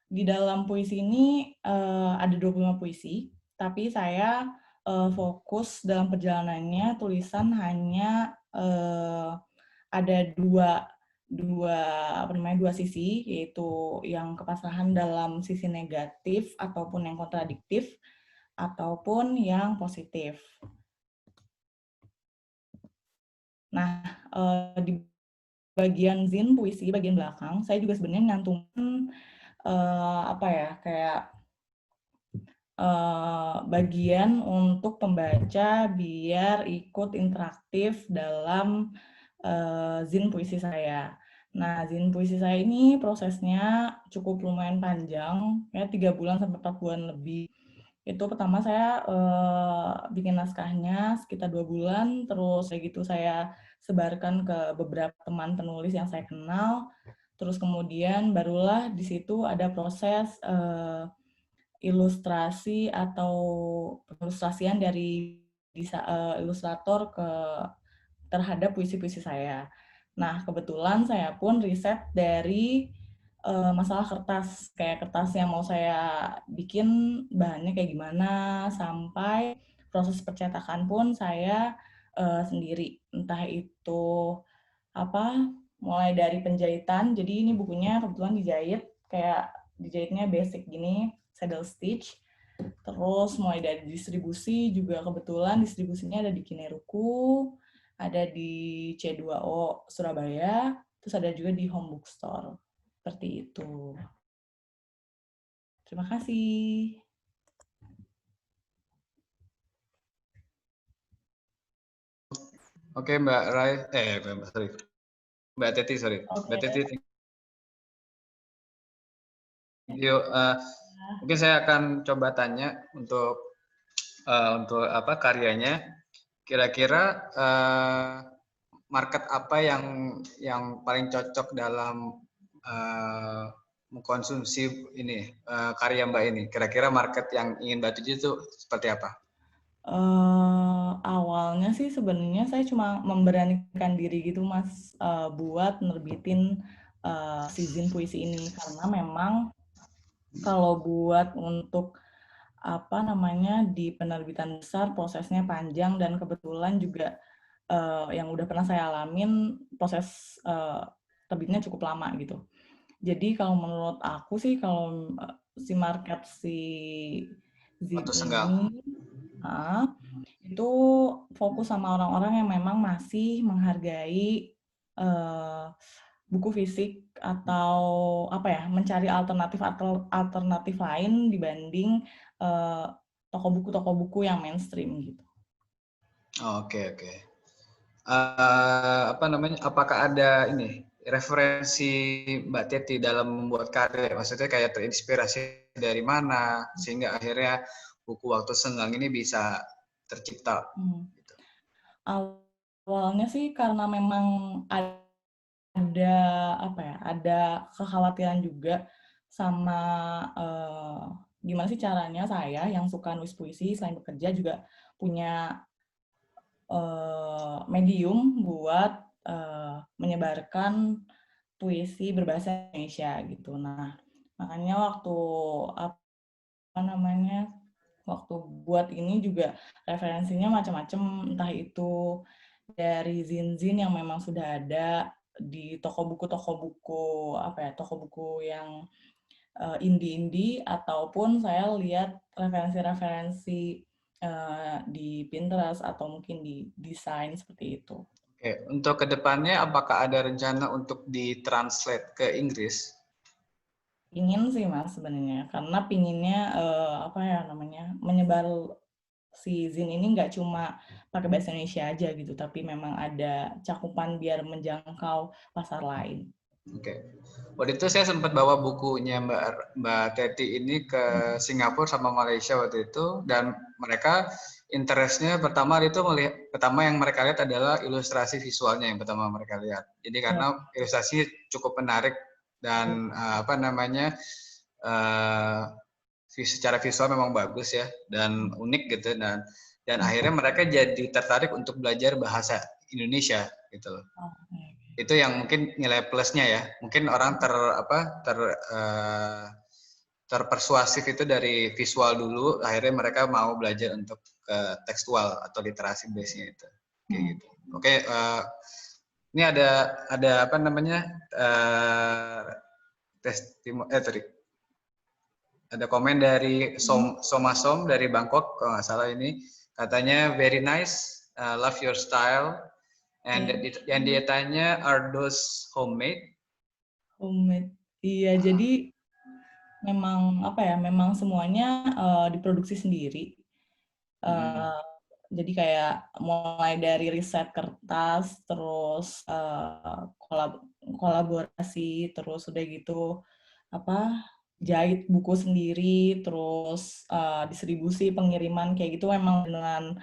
di dalam puisi ini ada 25 puisi, tapi saya fokus dalam perjalanannya tulisan hanya ada dua sisi, yaitu yang kepasrahan dalam sisi negatif ataupun yang kontradiktif ataupun yang positif. Nah, di bagian zin puisi bagian belakang saya juga sebenarnya nyantumin bagian untuk pembaca biar ikut interaktif dalam zin puisi saya. Nah, zin puisi saya ini prosesnya cukup lumayan panjang, ya 3 bulan sampai 4 bulan lebih. Itu pertama saya bikin naskahnya sekitar 2 bulan, terus kayak gitu saya sebarkan ke beberapa teman penulis yang saya kenal, terus kemudian barulah di situ ada proses ilustrasi atau pengilustrasian dari ilustrator terhadap puisi-puisi saya. Nah, kebetulan saya pun riset dari masalah kertas, kayak kertas yang mau saya bikin bahannya kayak gimana, sampai proses percetakan pun saya sendiri, entah itu mulai dari penjahitan. Jadi ini bukunya kebetulan dijahitnya basic gini, saddle stitch. Terus mulai dari distribusi juga kebetulan distribusinya ada di Kineruku, ada di C2O Surabaya, terus ada juga di Home Bookstore. Seperti itu. Terima kasih. Oke, Mbak Rai, Mbak Teti, sorry. Okay. Mbak Teti. Yuk, mungkin saya akan coba tanya untuk karyanya. Kira-kira market apa yang paling cocok dalam mengkonsumsi ini karya Mbak ini? Kira-kira market yang ingin Mbak tuju itu seperti apa? Awalnya sih sebenarnya saya cuma memberanikan diri gitu Mas buat nerbitin season puisi ini, karena memang kalau buat untuk di penerbitan besar prosesnya panjang, dan kebetulan juga yang udah pernah saya alamin proses terbitnya cukup lama gitu. Jadi kalau menurut aku sih kalau si market si zin ini itu fokus sama orang-orang yang memang masih menghargai buku fisik atau mencari alternatif lain dibanding toko buku yang mainstream gitu. Oke. Apakah ada referensi Mbak Teti dalam membuat karya? Maksudnya kayak terinspirasi dari mana sehingga akhirnya buku Waktu Senggang ini bisa tercipta? Gitu. Awalnya sih karena memang ada kekhawatiran juga sama gimana sih caranya saya yang suka nulis puisi selain bekerja juga punya medium buat menyebarkan puisi berbahasa Indonesia gitu. Nah, makanya waktu buat ini juga referensinya macam-macam, entah itu dari zin-zin yang memang sudah ada di toko buku yang indie ataupun saya lihat referensi-referensi di Pinterest atau mungkin di desain seperti itu. Oke, untuk kedepannya apakah ada rencana untuk ditranslate ke Inggris? Ingin sih Mas sebenarnya, karena pinginnya menyebar si zin ini nggak cuma pakai bahasa Indonesia aja gitu, tapi memang ada cakupan biar menjangkau pasar lain. Oke. Waktu itu saya sempat bawa bukunya Mbak Teti ini ke Singapura sama Malaysia waktu itu, dan mereka interestnya pertama yang mereka lihat adalah ilustrasi visualnya yang pertama mereka lihat. Jadi karena ilustrasi cukup menarik dan secara visual memang bagus ya dan unik gitu, dan akhirnya mereka jadi tertarik untuk belajar bahasa Indonesia gitu loh. Itu yang mungkin nilai plusnya ya. Mungkin orang terpersuasif itu dari visual dulu, akhirnya mereka mau belajar untuk tekstual atau literasi base-nya itu. Kayak gitu. Oke, ini ada ada komen dari Somasom dari Bangkok kalau nggak salah ini, katanya very nice, love your style. Yang dia tanya, are those homemade? Homemade. Iya, jadi memang memang semuanya diproduksi sendiri. Jadi kayak mulai dari riset kertas, terus kolaborasi, terus udah gitu jahit buku sendiri, terus distribusi, pengiriman kayak gitu memang beneran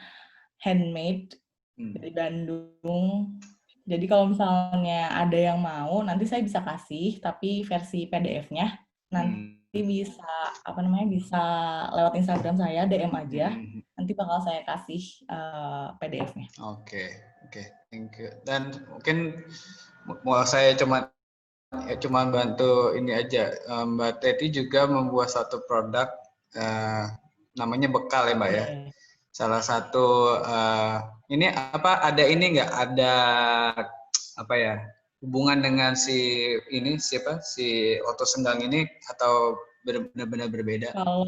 handmade dari Bandung. Jadi kalau misalnya ada yang mau, nanti saya bisa kasih, tapi versi PDF-nya nanti bisa bisa lewat Instagram saya, DM aja. Nanti bakal saya kasih PDF-nya. Oke, thank you. Dan mungkin mau saya cuma bantu ini aja. Mbak Teti juga membuat satu produk namanya bekal ya Mbak ya. Salah satu ini ada ini nggak ada hubungan dengan si Oto Senggang ini atau benar-benar berbeda? Kalau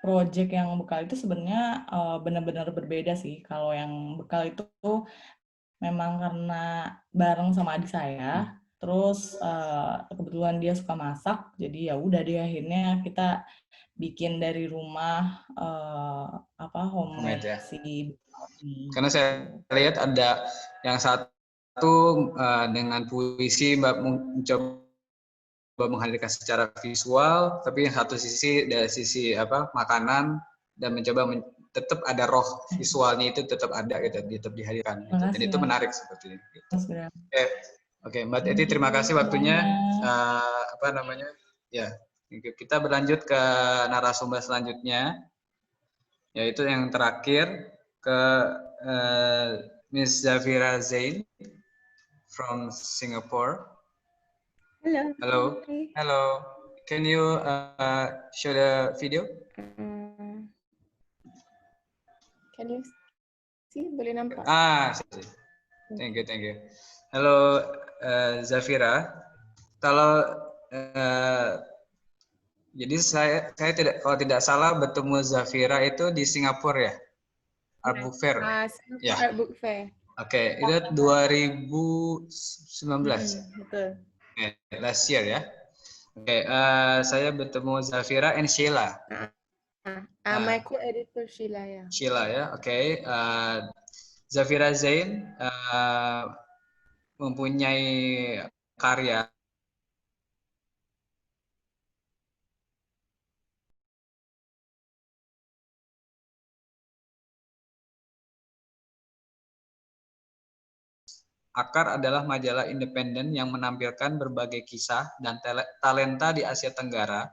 project yang bekal itu sebenarnya benar-benar berbeda sih. Kalau yang bekal itu memang karena bareng sama adik saya, terus kebetulan dia suka masak, jadi ya udah deh akhirnya kita bikin dari rumah homemade ya. si. Karena saya lihat ada yang satu dengan puisi Mbak mencoba menghadirkan secara visual, tapi yang satu sisi dari sisi makanan dan mencoba tetap ada roh visualnya itu tetap ada gitu, tetap dihadirkan gitu. Dan itu menarik seperti ini. Gitu. Oke, Mbak Teti terima kasih waktunya. Ya, kita berlanjut ke narasumber selanjutnya, yaitu yang terakhir ke Miss Zafira Zain from Singapore. Hello. Can you show the video? Can you see? Boleh nampak? Thank you. Halo Zafira. Kalau jadi saya kalau tidak salah bertemu Zafira itu di Singapura ya? Art Book Fair. Ya. Art Book Fair. Oke, itu 2019. Betul. Last year ya. Oke, saya bertemu Zafira and Sheila. My co-editor Sheila ya. Sheila ya, oke. Zafira Zain mempunyai karya Akar adalah majalah independen yang menampilkan berbagai kisah dan talenta di Asia Tenggara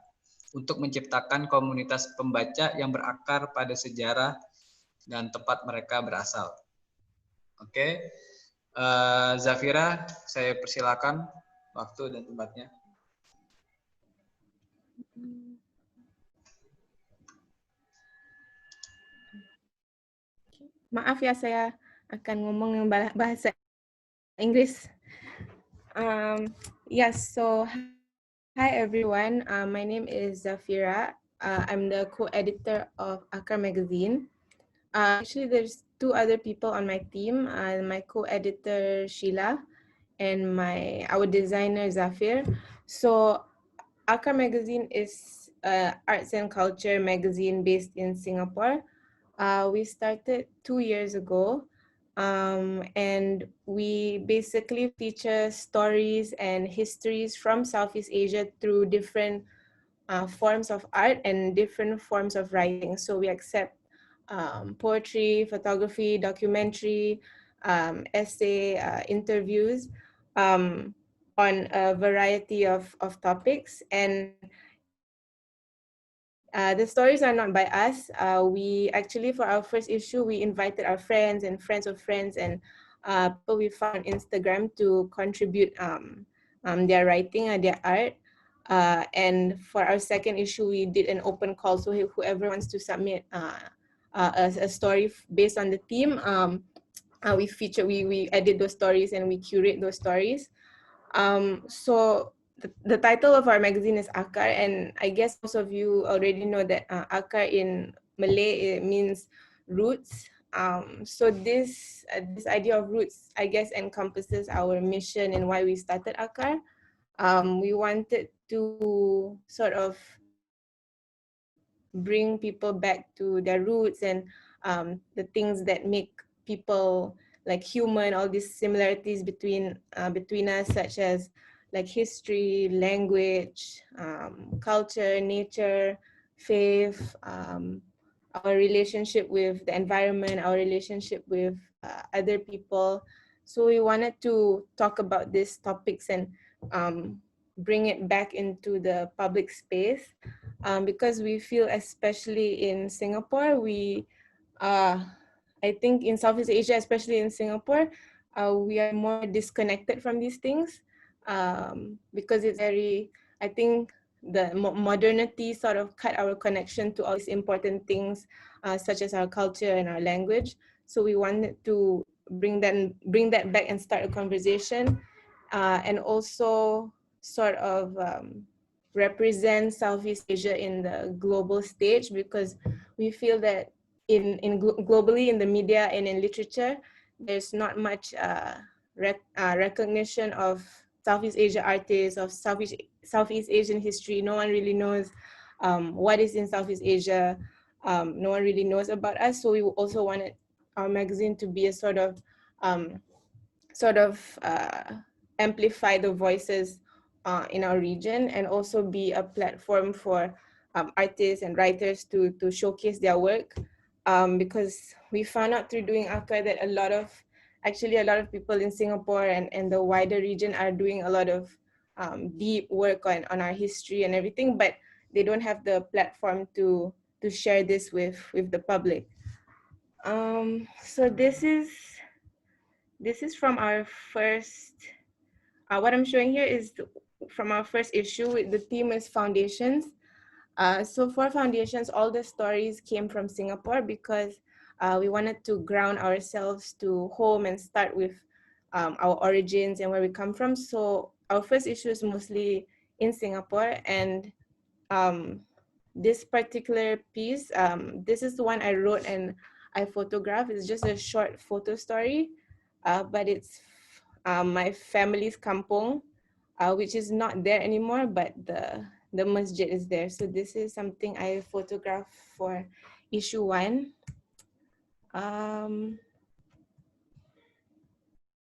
untuk menciptakan komunitas pembaca yang berakar pada sejarah dan tempat mereka berasal. Oke, Zafira, saya persilakan waktu dan tempatnya. Maaf ya, saya akan ngomong yang bahasa Inggris. So hi everyone. My name is Zafira. I'm the co-editor of Akar magazine. Actually, there's two other people on my team. My co-editor Sheila and our designer Zafir. So Akar magazine is an arts and culture magazine based in Singapore. We started 2 years ago. And we basically feature stories and histories from Southeast Asia through different forms of art and different forms of writing. So we accept poetry, photography, documentary, essay, interviews on a variety of topics. And the stories are not by us. We actually, for our first issue, we invited our friends and friends of friends and people we found on Instagram to contribute their writing and their art. And for our second issue, we did an open call. So whoever wants to submit a story based on the theme, we edit those stories and we curate those stories. So the title of our magazine is Akar, and I guess most of you already know that Akar in Malay, it means roots. So this idea of roots, I guess, encompasses our mission and why we started Akar. We wanted to sort of bring people back to their roots and the things that make people like human, all these similarities between us, such as like history, language, culture, nature, faith, our relationship with the environment, our relationship with other people. So we wanted to talk about these topics and bring it back into the public space, because we feel, especially in Singapore, I think in Southeast Asia, especially in Singapore, we are more disconnected from these things, because it's very, I think the modernity sort of cut our connection to all these important things, such as our culture and our language. So we wanted to bring that back and start a conversation, and also sort of represent Southeast Asia in the global stage, because we feel that globally in the media and in literature, there's not much recognition of Southeast Asia artists, of Southeast Asian history. No one really knows what is in Southeast Asia. No one really knows about us. So we also wanted our magazine to be a sort of amplify the voices in our region, and also be a platform for artists and writers to showcase their work, because we found out through doing Akar that a lot of people in Singapore and the wider region are doing a lot of deep work on our history and everything, but they don't have the platform to share this with the public. So this is from our first, what I'm showing here is from our first issue. The theme is foundations. So for foundations, all the stories came from Singapore, because we wanted to ground ourselves to home and start with our origins and where we come from. So our first issue is mostly in Singapore, and this particular piece, this is the one I wrote and I photographed. It's just a short photo story, but it's my family's kampong, which is not there anymore, but the masjid is there. So this is something I photographed for issue 1.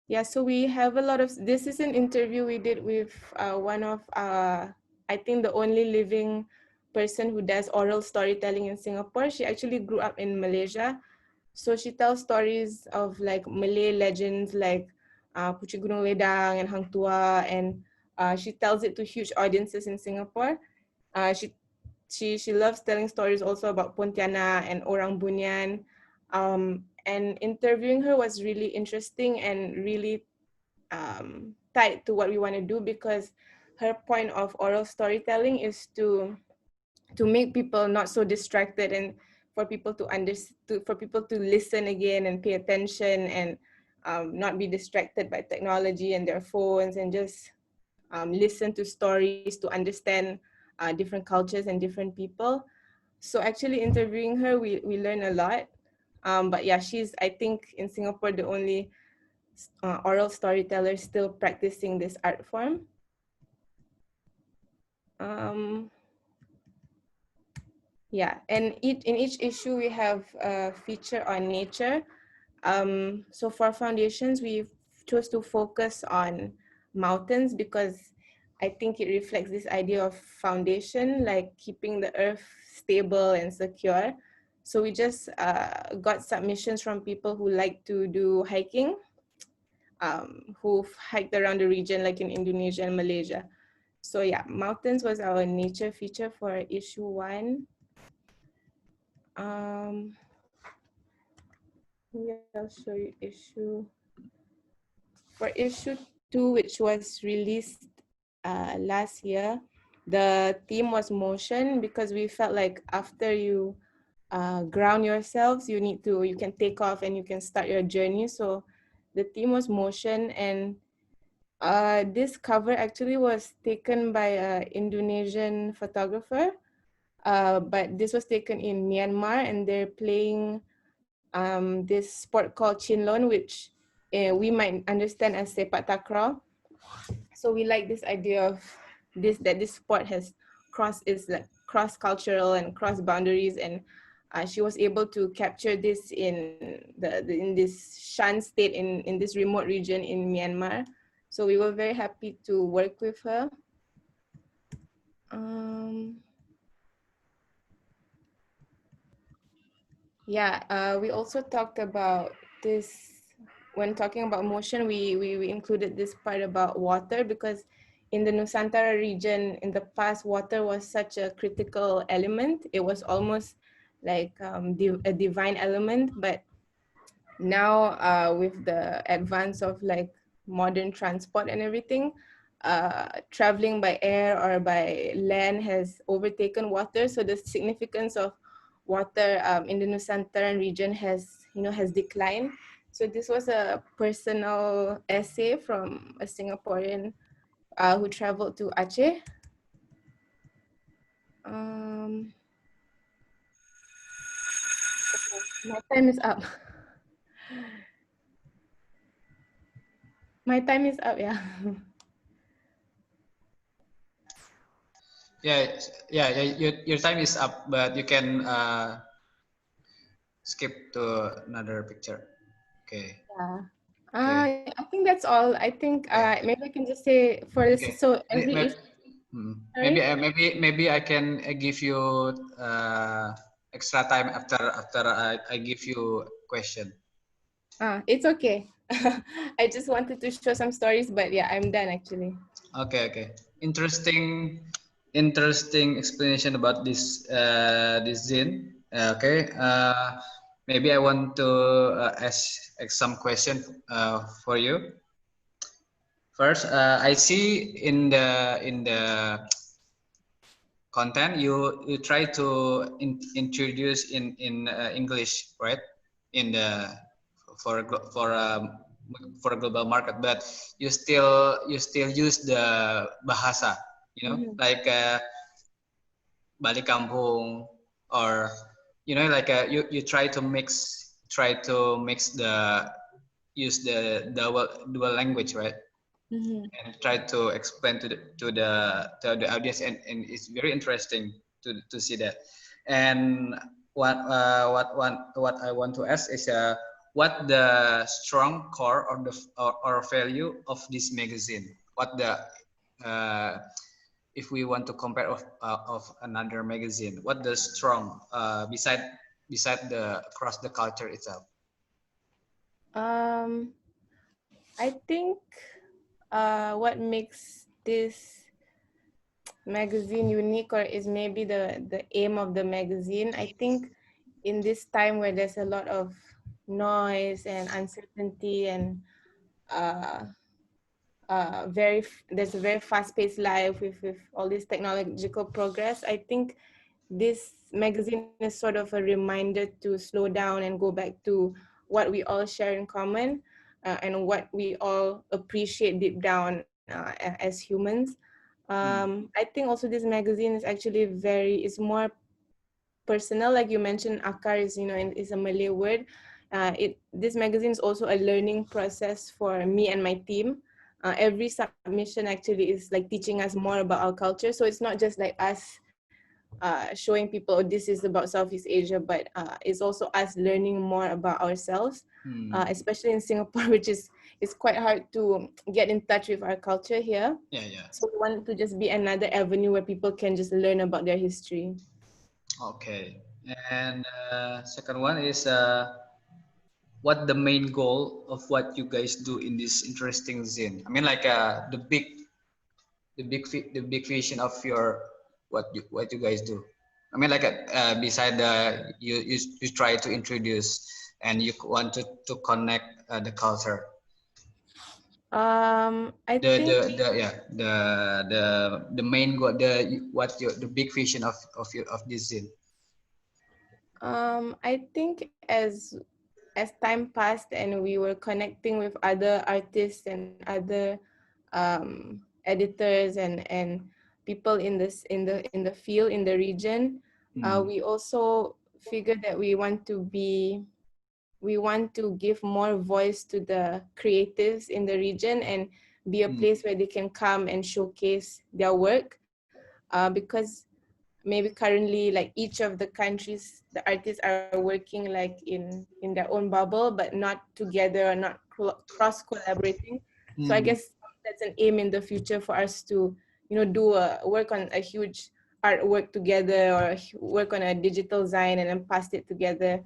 Yeah, so we have a lot of, this is an interview we did with one of, I think the only living person who does oral storytelling in Singapore. She actually grew up in Malaysia. So she tells stories of like Malay legends like Pucuk Gunung Ledang and Hang Tuah, and she tells it to huge audiences in Singapore. She loves telling stories also about Pontianak and Orang Bunyan. And interviewing her was really interesting and really tied to what we want to do, because her point of oral storytelling is to make people not so distracted, and for people to listen again and pay attention, and not be distracted by technology and their phones, and just listen to stories to understand different cultures and different people. So actually interviewing her, we learn a lot. But yeah, she's, I think, in Singapore, the only oral storyteller still practicing this art form. Yeah, and in each issue we have a feature on nature. So for foundations, we chose to focus on mountains because I think it reflects this idea of foundation, like keeping the earth stable and secure. So we just got submissions from people who like to do hiking, who've hiked around the region like in Indonesia and Malaysia. So yeah, mountains was our nature feature for issue 1. Yeah, I'll show you issue. For issue 2, which was released last year, the theme was motion because we felt like after you ground yourselves, you can take off and you can start your journey. So the theme was motion, and this cover actually was taken by an Indonesian photographer, but this was taken in Myanmar, and they're playing this sport called Chinlon, which we might understand as sepak takraw. So we like this idea of that this sport has cross-cultural and cross boundaries, and she was able to capture this in this Shan state in this remote region in Myanmar. So we were very happy to work with her. We also talked about this when talking about motion. We included this part about water because in the Nusantara region in the past, water was such a critical element. It was almost like a divine element, but now with the advance of like modern transport and everything, traveling by air or by land has overtaken water. So the significance of water in the Nusantaran region has declined. So this was a personal essay from a Singaporean who traveled to Aceh. My time is up. My time is up, yeah. Your time is up, but you can skip to another picture. Okay. Yeah. I think that's all. I think maybe I can just say for this. Okay. So every issue. Maybe I can give you extra time after I give you question. It's okay. I just wanted to show some stories, but yeah, I'm done actually. Okay. Interesting explanation about this zine. Okay. Maybe I want to ask some question for you. First, I see in the content you try to introduce in English, right? For a global market, but you still use the bahasa, like balik kampung, or like you try to mix use the dual language, right? And try to explain to the audience, and it's very interesting to see that. And what I want to ask is what the strong core or value of this magazine? What the if we want to compare of another magazine, what the strong beside the across the culture itself? I think what makes this magazine unique, or is maybe the aim of the magazine, I think in this time where there's a lot of noise and uncertainty and there's a very fast-paced life with all this technological progress, I think this magazine is sort of a reminder to slow down and go back to what we all share in common and what we all appreciate deep down as humans. I think also this magazine is actually it's more personal. Like you mentioned, akar is a Malay word. This magazine is also a learning process for me and my team. Every submission actually is like teaching us more about our culture. So it's not just like us showing people, this is about Southeast Asia, but it's also us learning more about ourselves. especially in Singapore, which is quite hard to get in touch with our culture here. Yeah. So we want to just be another avenue where people can just learn about their history. Okay. And second one is what the main goal of what you guys do in this interesting zine? I mean, like the big vision of your what you guys do. I mean, like beside the you try to introduce and you want to connect the culture. I think The main goal, the big vision of this zine. I think as time passed and we were connecting with other artists and other editors and people in the field, in the region, we also figured that we want to give more voice to the creatives in the region and be a place where they can come and showcase their work, because maybe currently, like, each of the countries, the artists are working like in their own bubble, but not together, not cross collaborating. So I guess that's an aim in the future for us to, work on a huge artwork together or work on a digital zine and then pass it together.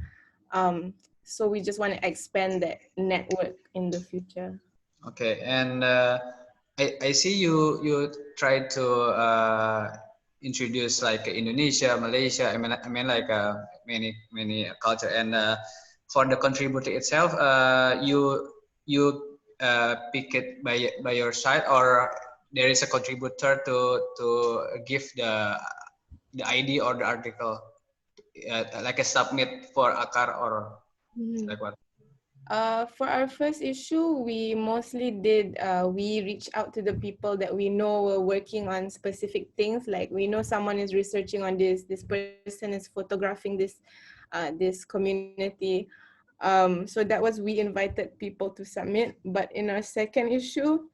So we just want to expand that network in the future. Okay, and I see you try to introduce like Indonesia, Malaysia. I mean like many culture, and for the contributor itself, you pick it by your side, or there is a contributor to give the ID or the article, like a submit for Akar or like what? For our first issue, we mostly did, we reached out to the people that we know were working on specific things. Like, we know someone is researching on this person is photographing this community. So that was, we invited people to submit. But in our second issue,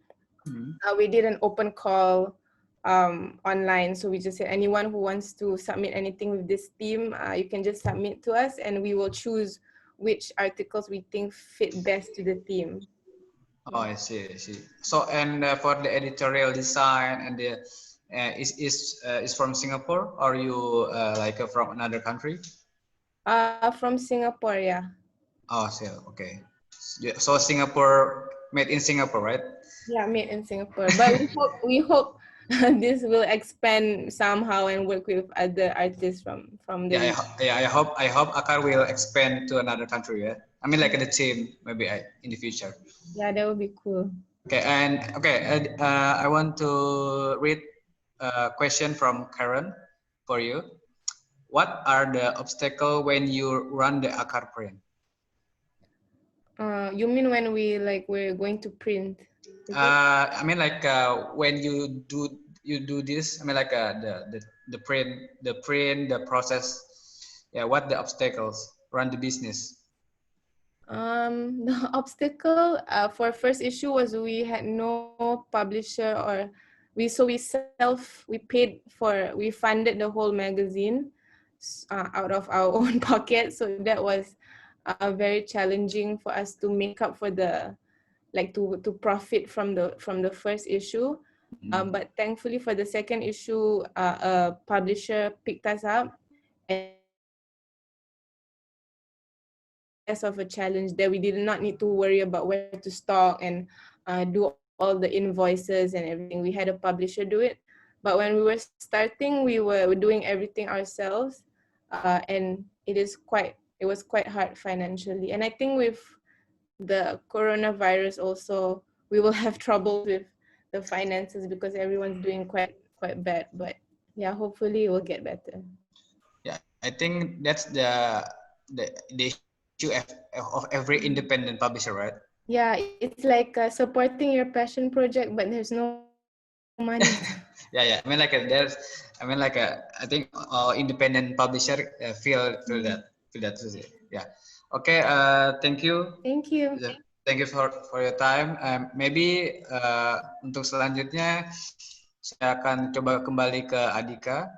we did an open call online. So we just said, anyone who wants to submit anything with this theme, you can just submit to us and we will choose which articles we think fit best to the theme. Oh, I see. So, and for the editorial design and the is from Singapore, or you like from another country? From Singapore, yeah. Oh, okay. So Singapore, made in Singapore, right? Yeah, made in Singapore. But we hope this will expand somehow and work with other artists from the I hope Akar will expand to another country. Yeah, I mean like the team maybe in the future. Yeah, that would be cool. Okay, and I want to read a question from Karen for you. What are the obstacles when you run the Akar print? You mean when we're going to print? I mean like when you do this. I mean like the print, the process. Yeah, what the obstacles run the business? The obstacle for first issue was we had no publisher, or we funded the whole magazine out of our own pocket. So that was very challenging for us to make up for to profit from the first issue. But thankfully for the second issue, a publisher picked us up, and of a challenge that we did not need to worry about where to stock and do all the invoices and everything. We had a publisher do it. But when we were starting, we were doing everything ourselves, and it was quite hard financially. And I think with the coronavirus also, we will have trouble with the finances because everyone's doing quite bad. But yeah, hopefully it will get better. Yeah, I think that's the issue of every independent publisher, right? Yeah, it's like supporting your passion project, but there's no money. yeah. I mean like I think independent publisher feel that. Yeah. Okay. Thank you. Thank you. Thank you for your time. Maybe untuk selanjutnya saya akan coba kembali ke Adika.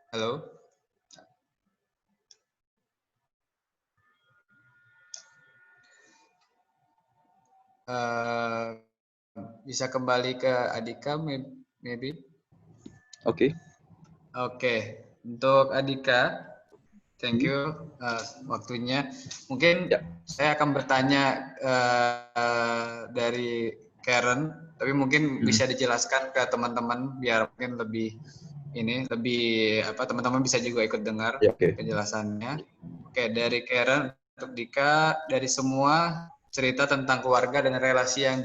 Halo. bisa kembali ke Adhika, maybe. Oke. Oke, untuk Adhika, thank you waktunya. Mungkin saya akan bertanya dari Karen, tapi mungkin bisa dijelaskan ke teman-teman biar mungkin lebih teman-teman bisa juga ikut dengar penjelasannya. Oke, dari Karen untuk Dika, dari semua cerita tentang keluarga dan relasi yang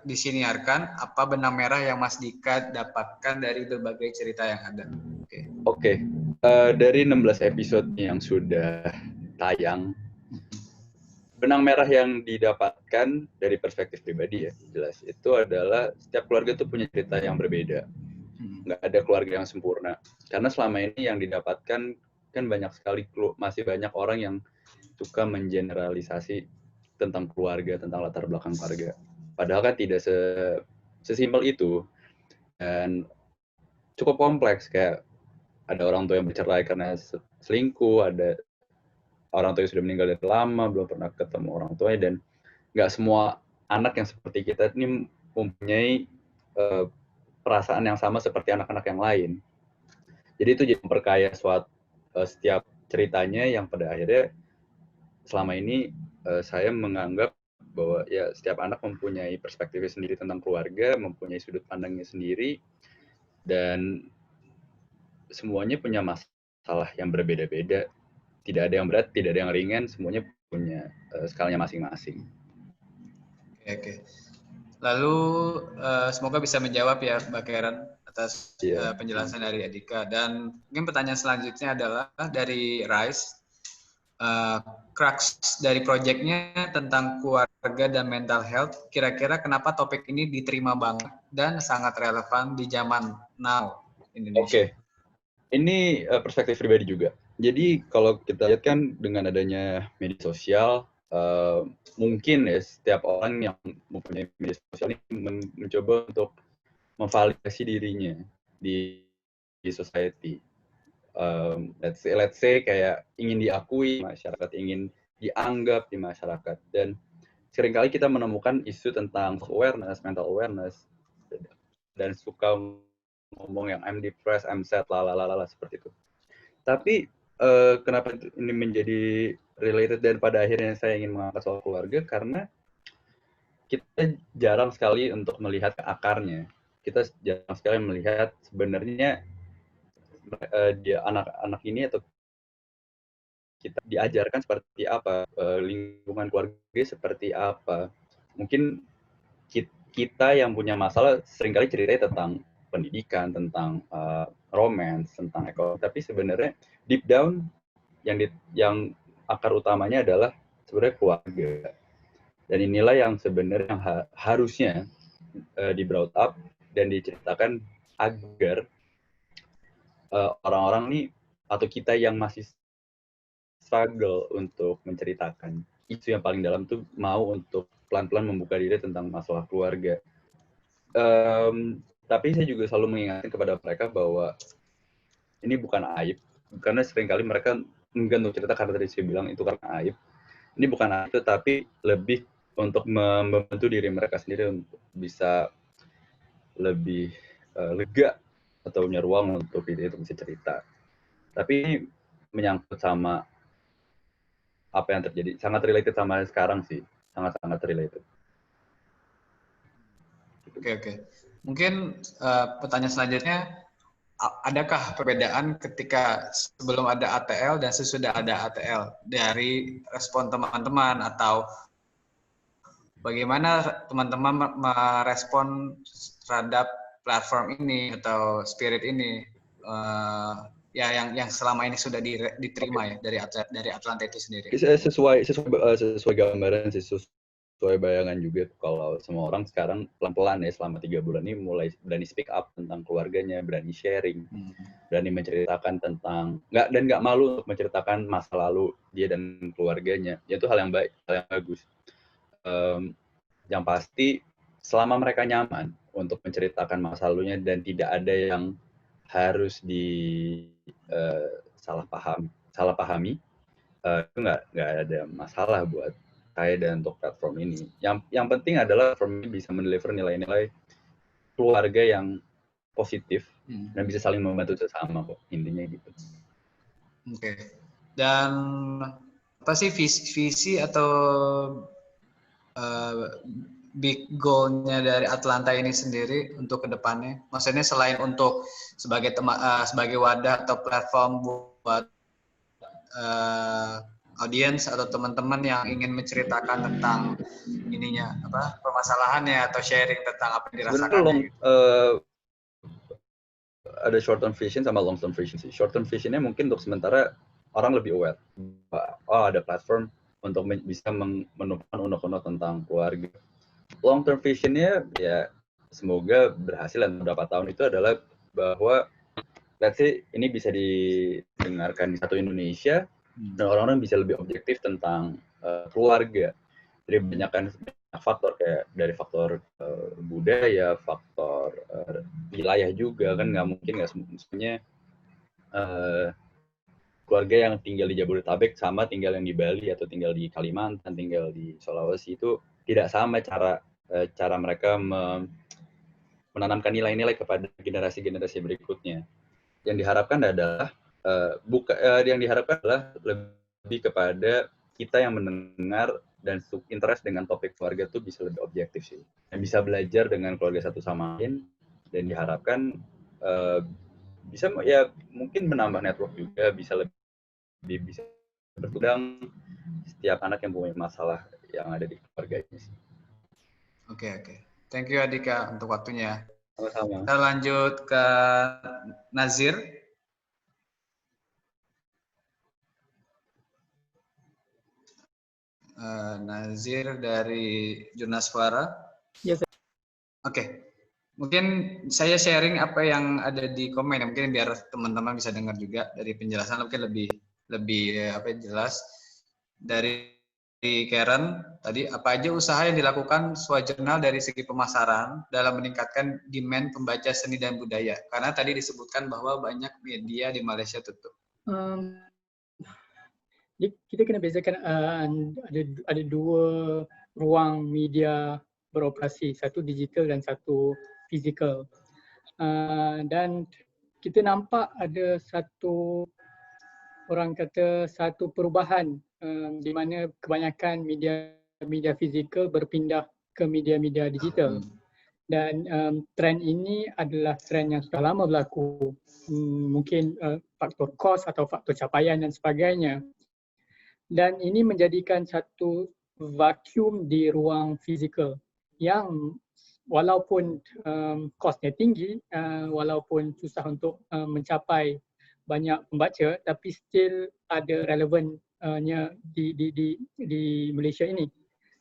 disiniarkan, apa benang merah yang Mas Dika dapatkan dari berbagai cerita yang ada? Oke. Dari 16 episode yang sudah tayang, benang merah yang didapatkan dari perspektif pribadi ya, jelas. Itu adalah setiap keluarga itu punya cerita yang berbeda. Nggak ada keluarga yang sempurna. Karena selama ini yang didapatkan kan banyak sekali, masih banyak orang yang suka mengeneralisasi tentang keluarga, tentang latar belakang keluarga. Padahal kan tidak sesimpel itu. Dan cukup kompleks, kayak ada orang tua yang bercerai karena selingkuh, ada orang tua yang sudah meninggal dari lama, belum pernah ketemu orang tuanya, dan nggak semua anak yang seperti kita ini mempunyai perasaan yang sama seperti anak-anak yang lain. Jadi itu jadi memperkaya setiap ceritanya, yang pada akhirnya selama ini saya menganggap bahwa ya setiap anak mempunyai perspektifnya sendiri tentang keluarga, mempunyai sudut pandangnya sendiri, dan semuanya punya masalah yang berbeda-beda. Tidak ada yang berat, tidak ada yang ringan, semuanya punya skalanya masing-masing. Oke. Lalu semoga bisa menjawab ya Mbak Karen atas penjelasan dari Adhika. Dan mungkin pertanyaan selanjutnya adalah dari Rice. Crux dari proyeknya tentang keluarga dan mental health, kira-kira kenapa topik ini diterima banget dan sangat relevan di zaman now Indonesia? Oke. Ini perspektif pribadi juga. Jadi kalau kita lihat kan dengan adanya media sosial, mungkin ya setiap orang yang mempunyai media sosial ini mencoba untuk memvalidasi dirinya di society. Let's say kayak ingin diakui masyarakat, ingin dianggap di masyarakat, dan seringkali kita menemukan isu tentang awareness, mental awareness, dan suka ngomong yang I'm depressed, I'm sad, lalalala seperti itu. Tapi kenapa ini menjadi related dan pada akhirnya saya ingin mengangkat soal keluarga, karena kita jarang sekali untuk melihat ke akarnya. Kita jarang sekali melihat sebenarnya dia anak-anak ini atau kita diajarkan seperti apa, lingkungan keluarga seperti apa. Mungkin kita yang punya masalah seringkali ceritanya tentang pendidikan, tentang romance, tentang ekonomi, tapi sebenarnya deep down yang akar utamanya adalah sebenarnya keluarga. Dan inilah yang sebenarnya harusnya di brought up dan diceritakan agar orang-orang nih atau kita yang masih struggle untuk menceritakan isu yang paling dalam tuh mau untuk pelan-pelan membuka diri tentang masalah keluarga. Tapi saya juga selalu mengingatkan kepada mereka bahwa ini bukan aib, karena seringkali mereka enggan untuk cerita karena tadi saya bilang itu karena aib. Ini bukan aib, tetapi lebih untuk membantu diri mereka sendiri untuk bisa lebih lega atau punya ruang untuk bisa cerita. Tapi ini menyangkut sama apa yang terjadi, sangat related sama sekarang sih, sangat-sangat related. Oke. Mungkin pertanyaan selanjutnya, adakah perbedaan ketika sebelum ada ATL dan sesudah ada ATL dari respon teman-teman, atau bagaimana teman-teman merespon terhadap platform ini atau spirit ini ya yang selama ini sudah diterima ya dari Atlanta itu sendiri? Sesuai gambaran, sesuai bayangan juga kalau semua orang sekarang pelan-pelan ya selama 3 bulan ini mulai berani speak up tentang keluarganya, berani sharing, berani menceritakan tentang nggak malu untuk menceritakan masa lalu dia dan keluarganya. Itu hal yang baik, hal yang bagus. Yang pasti selama mereka nyaman untuk menceritakan masa lalunya dan tidak ada yang harus salah pahami, itu nggak ada masalah buat saya dan untuk platform ini. Yang penting adalah platform ini bisa mendeliver nilai-nilai keluarga yang positif dan bisa saling membantu sesama kok, intinya gitu. Oke. Dan apa sih visi atau big goal-nya dari Atlanta ini sendiri untuk kedepannya? Maksudnya selain untuk sebagai wadah atau platform buat audiens atau teman-teman yang ingin menceritakan tentang ininya apa permasalahannya atau sharing tentang apa yang dirasakannya. Ada short term vision sama long term vision sih. Short term visionnya mungkin untuk sementara orang lebih aware. Ada platform untuk bisa menemukan unek-unek tentang keluarga. Long term visionnya ya semoga berhasil dan beberapa tahun itu adalah bahwa let's say ini bisa didengarkan di satu Indonesia dan orang-orang bisa lebih objektif tentang keluarga. Jadi banyak faktor kayak dari faktor budaya, faktor wilayah juga kan nggak mungkin semuanya keluarga yang tinggal di Jabodetabek sama tinggal yang di Bali atau tinggal di Kalimantan, tinggal di Sulawesi itu tidak sama cara mereka menanamkan nilai-nilai kepada generasi-generasi berikutnya. Yang diharapkan adalah lebih kepada kita yang mendengar dan interest dengan topik keluarga itu bisa lebih objektif sih. Dan bisa belajar dengan keluarga satu sama lain dan diharapkan bisa ya mungkin menambah network juga, bisa berkembang setiap anak yang punya masalah yang ada di keluarganya sih. Oke. Thank you Adika untuk waktunya. Sama-sama. Kita lanjut ke Nazir. Nazir dari Jurnal Suara. Yes. Oke. Mungkin saya sharing apa yang ada di komen, mungkin biar teman-teman bisa dengar juga dari penjelasan mungkin lebih jelas. Dari Karen tadi, apa aja usaha yang dilakukan Swajurnal dari segi pemasaran dalam meningkatkan demand pembaca seni dan budaya? Karena tadi disebutkan bahwa banyak media di Malaysia tutup. Kita kena bezakan ada dua ruang media beroperasi, satu digital dan satu fizikal. Dan kita nampak ada satu perubahan di mana kebanyakan media fizikal berpindah ke media digital. Dan trend ini adalah trend yang sudah lama berlaku. Mungkin faktor kos atau faktor capaian dan sebagainya. Dan ini menjadikan satu vacuum di ruang fizikal yang walaupun kosnya tinggi, walaupun susah untuk mencapai banyak pembaca, tapi still ada relevannya di Malaysia ini.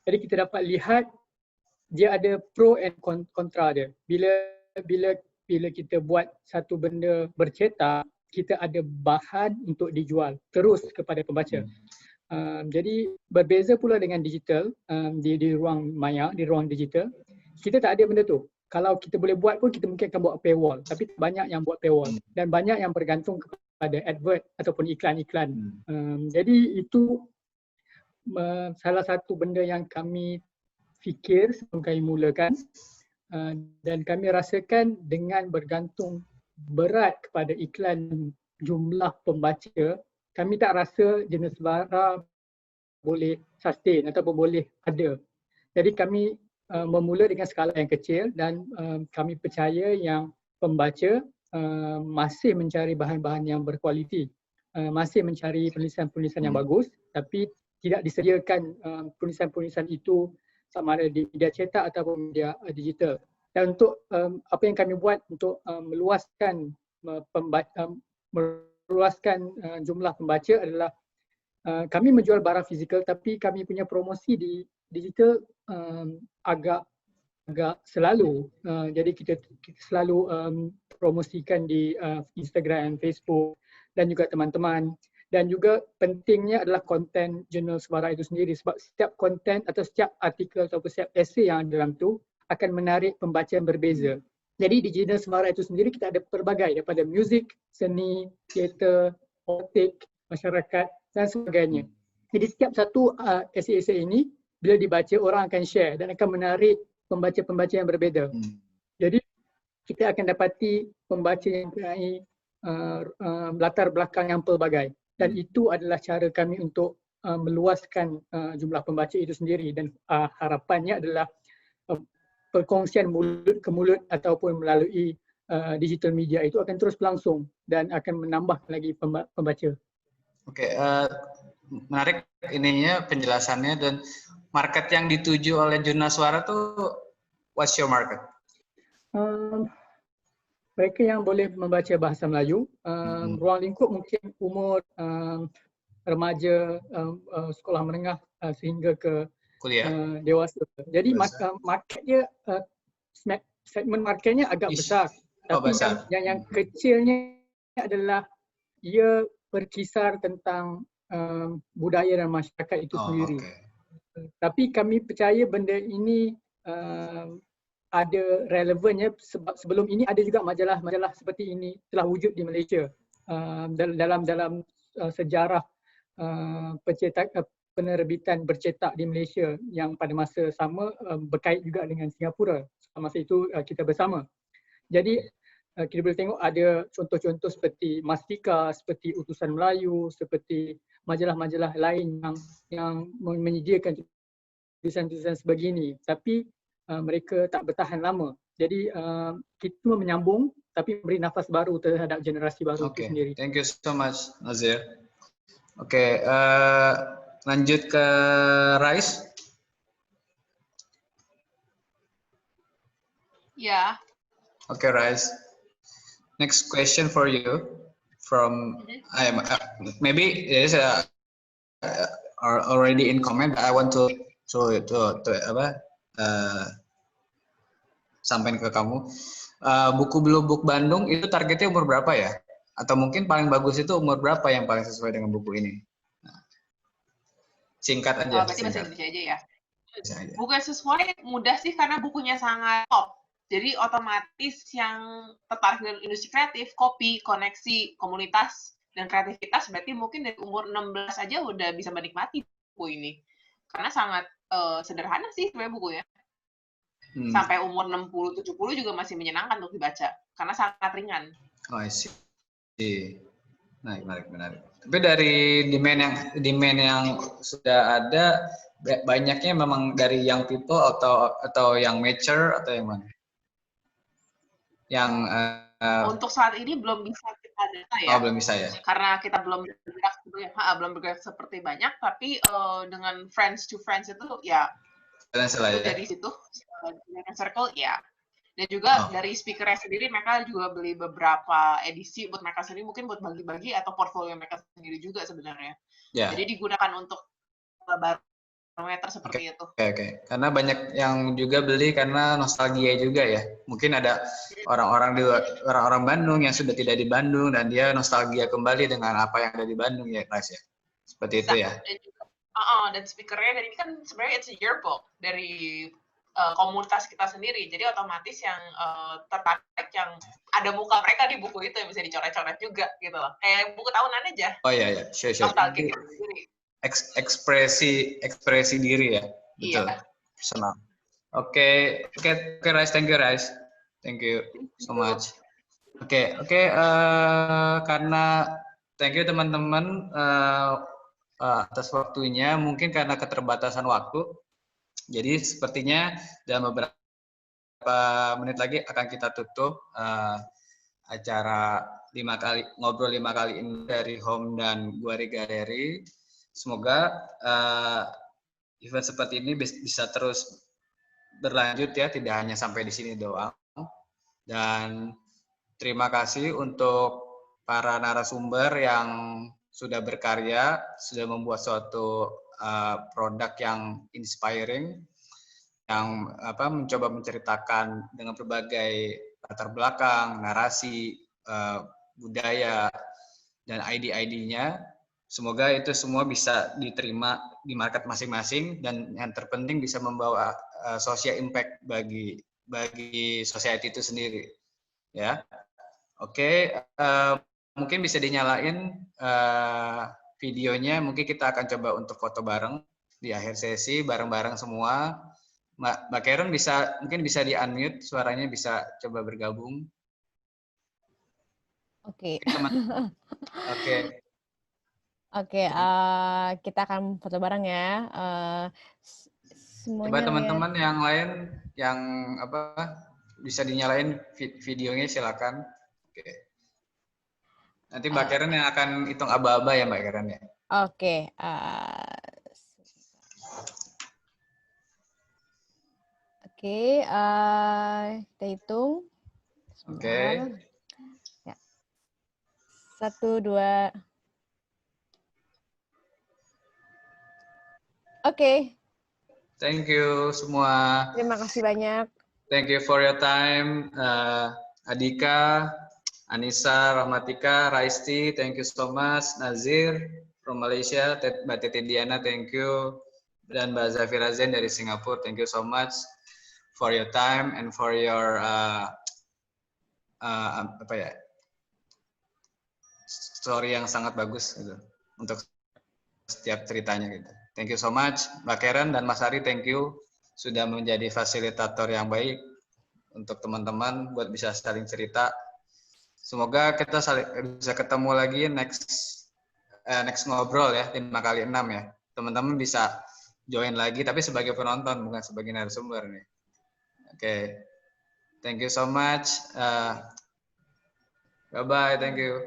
Jadi kita dapat lihat dia ada pro and kontra dia. Bila kita buat satu benda bercetak, kita ada bahan untuk dijual terus kepada pembaca. Jadi berbeza pula dengan digital, di ruang maya, di ruang digital, kita tak ada benda tu. Kalau kita boleh buat pun kita mungkin akan buat paywall, tapi banyak yang buat paywall dan banyak yang bergantung kepada advert ataupun iklan-iklan. Jadi itu salah satu benda yang kami fikir sebelum kami mulakan, dan kami rasakan dengan bergantung berat kepada iklan jumlah pembaca, kami tak rasa Jurnal Suara boleh sustain ataupun boleh ada. Jadi kami memula dengan skala yang kecil dan kami percaya yang pembaca masih mencari bahan-bahan yang berkualiti, masih mencari penulisan-penulisan yang bagus, tapi tidak disediakan penulisan-penulisan itu sama ada di media cetak ataupun media digital. Dan untuk apa yang kami buat untuk meluaskan jumlah pembaca adalah kami menjual barang fizikal tapi kami punya promosi di digital agak selalu. Jadi kita selalu promosikan di Instagram, Facebook dan juga teman-teman. Dan juga pentingnya adalah konten Jurnal Suara itu sendiri, sebab setiap konten atau setiap artikel ataupun setiap esei yang ada dalam tu akan menarik pembaca yang berbeza. Jadi di Jurnal Suara itu sendiri kita ada pelbagai daripada muzik, seni, teater, politik, masyarakat dan sebagainya. Jadi setiap satu esei-esei ini bila dibaca orang akan share dan akan menarik pembaca-pembaca yang berbeza. Jadi kita akan dapati pembaca yang mempunyai latar belakang yang pelbagai, dan itu adalah cara kami untuk meluaskan jumlah pembaca itu sendiri, dan harapannya adalah perkongsian mulut ke mulut ataupun melalui digital media itu akan terus berlangsung dan akan menambah lagi pembaca. Oke, menarik ininya penjelasannya. Dan market yang dituju oleh Jurnal Suara tuh what's your market? Mereka yang boleh membaca bahasa Melayu, ruang lingkup mungkin umur remaja, sekolah menengah sehingga ke Kuliah. Dewasa. Jadi market dia, segmen marketnya agak besar. Tapi besar. yang kecilnya adalah ia berkisar tentang budaya dan masyarakat itu sendiri. Tapi kami percaya benda ini ada relevannya, sebab sebelum ini ada juga majalah-majalah seperti ini telah wujud di Malaysia. Dalam sejarah penerbitan bercetak di Malaysia yang pada masa sama berkait juga dengan Singapura. Masa itu kita bersama. Jadi kita boleh tengok ada contoh-contoh seperti Mastika, seperti Utusan Melayu, seperti majalah-majalah lain yang menyediakan tulisan-tulisan sebegini. Tapi mereka tak bertahan lama. Jadi kita menyambung tapi memberi nafas baru terhadap generasi baru itu sendiri. Thank you so much, Nazir. Lanjut ke Rais. Yeah. Rais. Next question for you from maybe it is are already in comment. I want to sampaikan ke kamu. Buku Blue Book Bandung itu targetnya umur berapa ya? Atau mungkin paling bagus itu umur berapa yang paling sesuai dengan buku ini? Singkat aja. Berarti bahasa Indonesia aja ya. Buku yang sesuai mudah sih karena bukunya sangat top. Jadi otomatis yang tertarik dengan industri kreatif, kopi, koneksi, komunitas, dan kreativitas berarti mungkin dari umur 16 aja udah bisa menikmati buku ini. Karena sangat sederhana sih sebenarnya bukunya. Sampai umur 60-70 juga masih menyenangkan untuk dibaca. Karena sangat ringan. I see. Menarik. Tapi dari demand yang sudah ada, banyaknya memang dari young people atau yang mature atau yang mana? Yang untuk saat ini belum bisa kita data ya. Belum bisa ya. Karena kita belum bergerak seperti banyak, tapi dengan friends to friends itu ya dari situ circle ya. Dan juga dari speakernya sendiri mereka juga beli beberapa edisi buat mereka sendiri, mungkin buat bagi-bagi atau portfolio mereka sendiri juga sebenarnya. Jadi digunakan untuk barometer seperti itu. Oke. Karena banyak yang juga beli karena nostalgia juga ya. Mungkin ada orang-orang Bandung yang sudah tidak di Bandung dan dia nostalgia kembali dengan apa yang ada di Bandung ya, Rais ya. Seperti itu ya. Dan speakernya, dan ini kan sebenarnya it's a yearbook dari komunitas kita sendiri, jadi otomatis yang tertarik yang ada muka mereka di buku itu yang bisa dicoret-coret juga gitu loh, kayak buku tahunan aja. Iya, sure. Ekspresi diri ya, betul. Iya. Personal. Oke, Rais, thank you so much. Oke, karena thank you teman-teman atas waktunya, mungkin karena keterbatasan waktu. Jadi sepertinya dalam beberapa menit lagi akan kita tutup acara ngobrol 5 kali ini dari Home dan Guari Galeri. Semoga event seperti ini bisa terus berlanjut ya, tidak hanya sampai di sini doang. Dan terima kasih untuk para narasumber yang sudah berkarya, sudah membuat suatu produk yang inspiring, yang mencoba menceritakan dengan berbagai latar belakang, narasi, budaya, dan ID-ID-nya. Semoga itu semua bisa diterima di market masing-masing dan yang terpenting bisa membawa social impact bagi society itu sendiri. Ya, oke. Mungkin bisa dinyalain videonya, mungkin kita akan coba untuk foto bareng. di akhir sesi bareng-bareng semua. Mbak Karen mungkin bisa di-unmute, suaranya bisa coba bergabung. Oke. Oke. Oke, kita akan foto bareng ya. Coba teman-teman yang lain yang bisa dinyalain videonya, silakan. Oke. Nanti Mbak Karen yang akan hitung aba-aba ya Mbak Karen ya. Oke. Oke, kita hitung. Oke. Ya. 1, 2. Oke. Thank you semua. Terima kasih banyak. Thank you for your time. Adika, Anissa, Rahmatika, Raisti, thank you so much. Nazir from Malaysia, Mbak Titi Diana, thank you. Dan Mbak Zafira Zain dari Singapura, thank you so much for your time and for your story yang sangat bagus gitu untuk setiap ceritanya gitu. Thank you so much Mbak Karen dan Mas Ari, thank you sudah menjadi fasilitator yang baik untuk teman-teman buat bisa saling cerita. Semoga kita bisa ketemu lagi next ngobrol ya 5x6 ya. Teman-teman bisa join lagi tapi sebagai penonton bukan sebagai narasumber nih. Oke. Thank you so much. Bye bye, thank you.